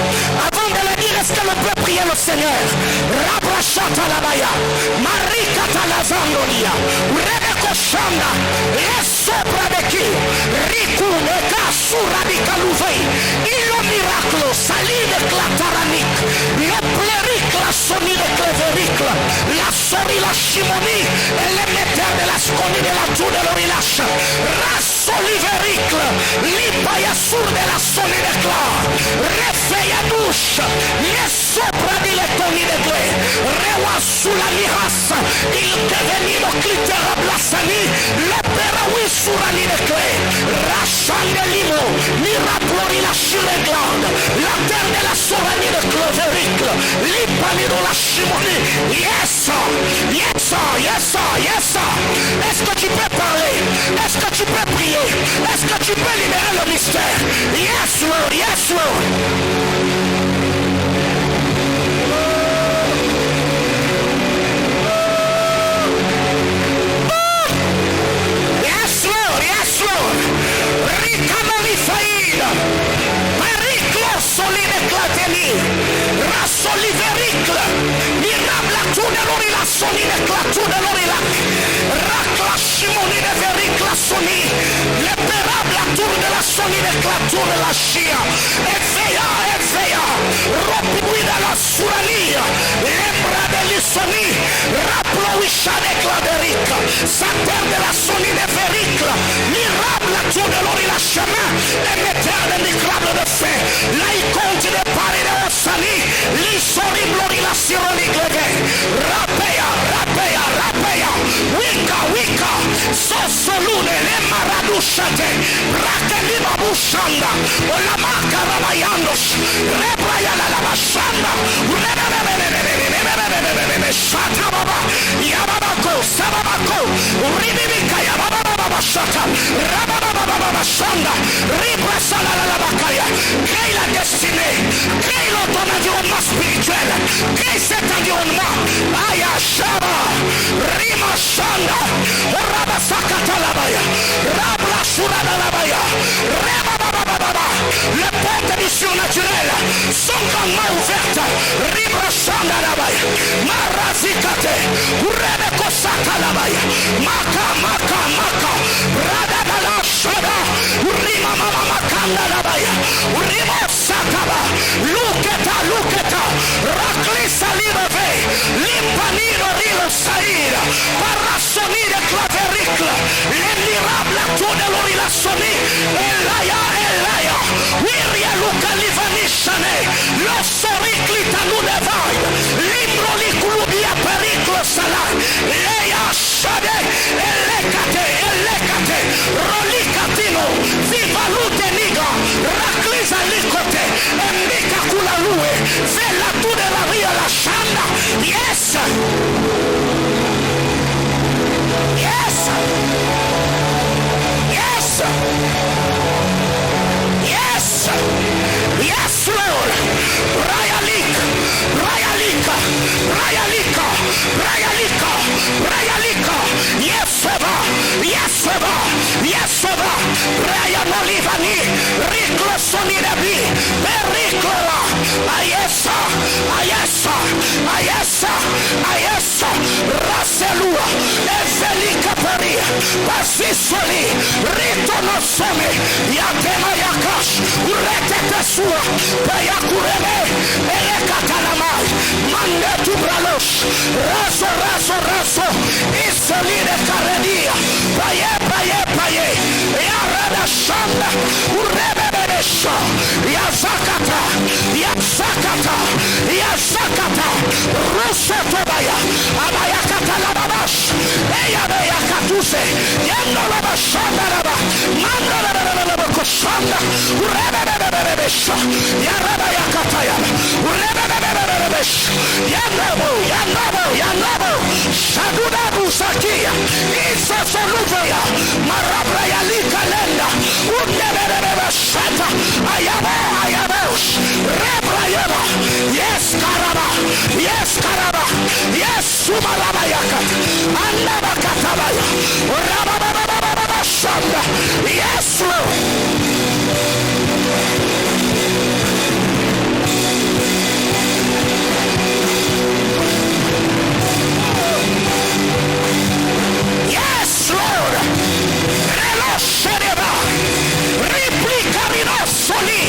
Avant de le dire, est-ce que le peut prier le Seigneur? Rabrashata la baya, marikata la zandolia, rebeko shanda, sopra de qui? Riku neka sura di caluvei, il miracolo salì de clataranic, le pleric la soni de cleveric, la sori la chimonie, et le metter de la sconi de la tour de l'orilache, rasoliveric, lipaya sur de la soni de clar, refeia douche, le sopra di le toni de gle, rewa sulla mirassa, il che venivo clitera blasani, le perawi surani de cle, rachande limo, miraplori la chile glande, la terre de la sorani de clovericle, l'impanido la chimonie, yes, yes, yes, yes. Est-ce que tu peux parler? Est-ce que tu peux prier? Est-ce que tu peux libérer le mystère? Yes, Lord, yes, Lord. Rasolivericle, mirabla tunelori la soni de clatunelori la racla shimoni de vericla soni, le perabla tour de la soni de clatur la scia, e feia, ropi guida la surania, lembra dell'isoni, raplo wisha de claderica, sater de la soni de vericla, mirabla tunelori la chemin, e metter de micrable de fe, la iconti de pari de osani, li sori glori la sironi glede, rapea, wika, sosolune, le maradushate, rakelima bushanda, o la marca rabayandos, rebraya la bashanda, shata baba, yababako, sababako, ribibika yabababa shata, rabababa shanda, ribrasa la bakaya, crée la destinée, crée ton environnement spirituel, crée cet environnement, aya shaba, rima shanda, rabasakata labaya, rabla shurada labaya, rebabababa, les portes du surnaturel sont grandement ouvertes, ribra shanda labaya, marazikate, rebekosaka labaya, maka, radadala shada, rima mama makanda labaya, rima sakaba, luketa, raklisa libeve, limpaniro rilo saira, parasonire clavericle, l'emirable tourne l'orila soni, elaya, wiria luca livanishane, lo soriclita lunevai, limbro li clubia periclo salai, leia shade, elecate, rolicatino, viva lute niga, raklisa licote, emika kula lue, vela tu de la ria la shanda, yes, Lord, Rayalika, yes, Raya Nolivani, Riclo Sonidabi, Pericola, Ayesa, Raselua, Evelica Peri, Basisoli, Ritonosome, Yatema Yakash, Uretetesua, Payakureme, Elekatanamai, Mandetu Bralosh, Raso, Isolide Karenia, Paye, Yarada Shanda, Urebebesha, Yazakata, Rusotobaya, Abayakata Lababash, Eyabeyakatuse, Yandolabashandaraba, Mandalabakoshanda, Urebebebesha, Yarabayakataya, Urebebebebesh, Yanabo, Shadudabu Sakia, Isa Soluvaya, Marabraya Likalenda, Undebebebeshata, Ayabosh, Rebrayaba, yes, Karaba, yes, Sumarabayakat, Andabakatabaya, Rabababababashanda, yes, Lord. Yes, Lord. Reloshedeba. Replicarino soli.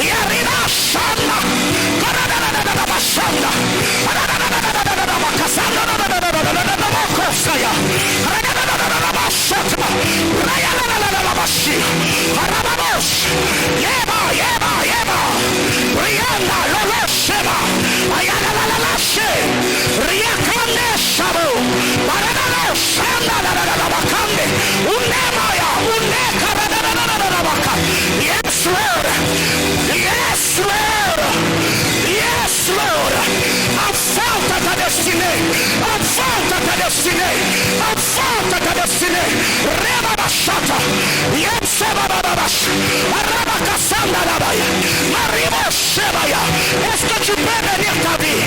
Yarina shanda. Shanda. Yeba. Rihanna Lolosheba. Ayala She. Riakane Shabu. Barana Shanda Bakande. Unemaya. Uneka. Yes, Lord. Yes, Lord. I've found ta destinée. Rebabashata. Yes, Bababash. Arabakasanda Labaya. Maribo Shebaya. Est-ce que tu peux bénir ta vie?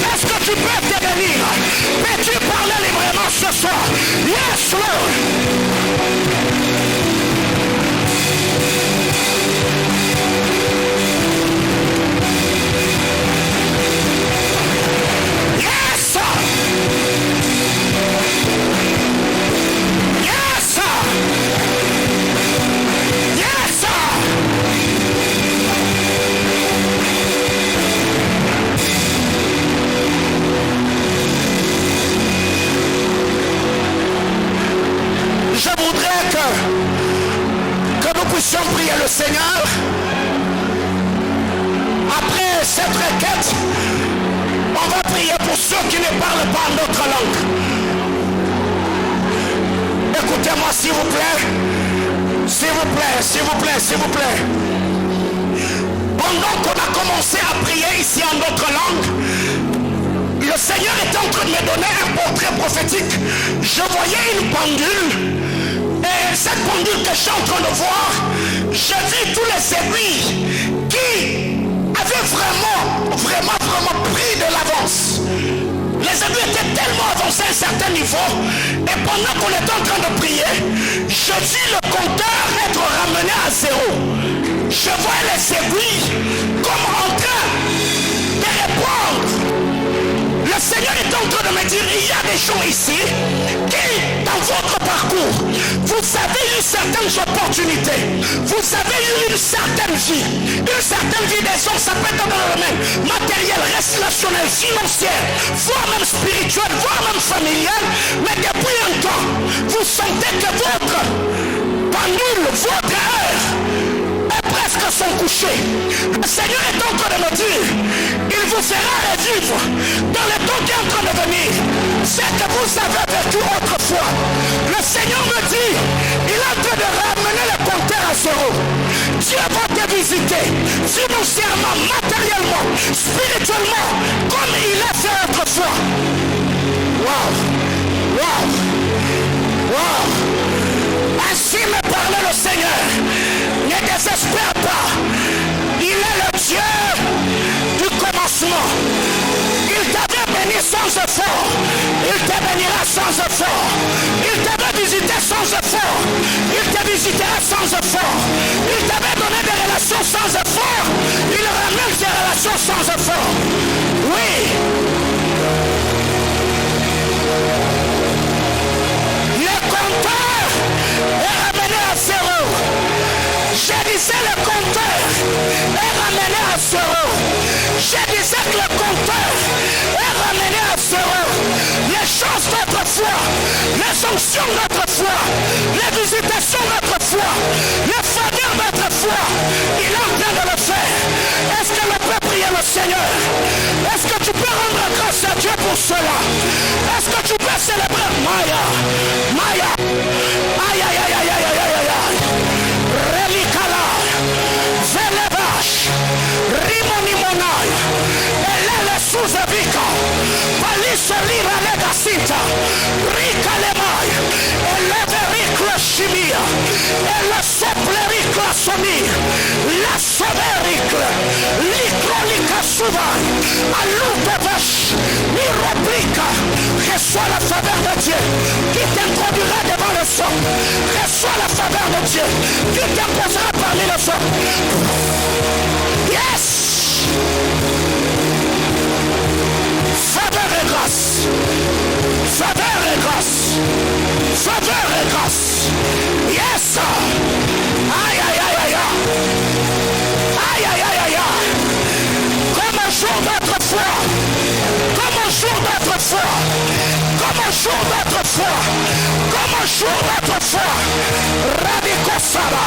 Est-ce que tu peux te bénir? Peux-tu parler librement ce soir? Yes, Lord. Je voudrais que nous puissions prier le Seigneur. Après cette requête, on va prier pour ceux qui ne parlent pas notre langue. Écoutez-moi s'il vous plaît. Pendant qu'on a commencé à prier ici en notre langue, le Seigneur était en train de me donner un portrait prophétique. Je voyais une pendule. Et cette pendule que je suis en train de voir, je vis tous les aiguilles qui avaient vraiment pris de l'avance. Les aiguilles étaient tellement avancées à un certain niveau. Et pendant qu'on était en train de prier, je vis le compteur être ramené à zéro. Je vois les aiguilles comme en train de répondre. Le Seigneur est en train de me dire, il y a des gens ici qui, dans votre parcours, vous avez eu certaines opportunités, vous avez eu une certaine vie des hommes, ça peut être dans le domaine matériel, relationnel, financier, voire même spirituel, voire même familial, mais depuis un temps, vous sentez que votre pendule, votre heure est presque à son coucher. Le Seigneur est en train de me dire, il vous fera revivre dans le temps qui est en train de venir ce que vous avez vécu autrefois. Le Seigneur me dit, il est en train de ramener le compteur à zéro. Dieu va te visiter financièrement, matériellement, spirituellement, comme il a fait autrefois. Wow. Ainsi me parlait le Seigneur. Ne désespère pas. Il est le Dieu du commencement. Il t'avait béni sans effort. Il te bénira sans effort. Il t'avait visité sans effort. Il te visitera sans effort. Il t'avait donné des relations sans effort. Il ramène des relations sans effort. Oui. Le compteur Rebika, Palisa Lira Legasita, Rika Lemai, Elevericla Shimia, Ela Soplericla Somi, La Sovericla, Licrolica Subai, Alutevash, Miroblica, reçois la faveur de Dieu qui t'introduira devant le sang. Reçois la faveur de Dieu qui t'imposera parmi le sang. Yes! Faveur et grâce. Faveur et grâce. Faveur et grâce. Yes! Aïe, aïe, aïe, aïe, aïe. Aïe, aïe, aïe, aïe, aïe. Comme un jour d'autrefois. Comme un jour d'autrefois. Comme un jour d'autrefois. Comme un jour d'autrefois. Rabiko Saba.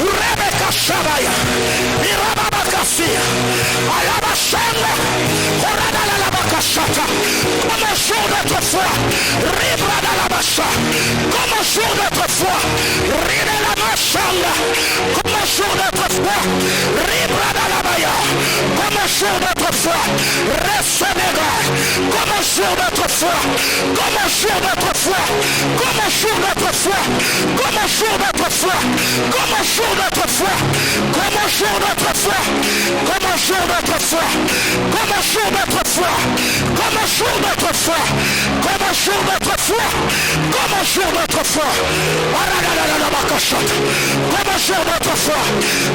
Rebecca Shabaya. Mirababakasi. Alabashanga. Koradalabakashata. Comme un jour d'autrefois. Ribradalabasha. Comme un jour d'autrefois. Ridelabashanga. Comme un jour d'autrefois. Ribradalabaya. Comme un jour d'autrefois. Resenega. Comme un jour d'autrefois. Comme un jour d'autrefois. Comme un jour d'autrefois. Comme un jour d'autrefois. Comme un jour d'autrefois. Comme un jour d'autrefois. Comme un jour d'autrefois. Comme un jour d'autrefois. Comme un jour d'autrefois. Comme un jour d'autrefois. Comme un jour d'autrefois. Comme un jour d'autrefois. Comme un jour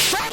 d'autrefois.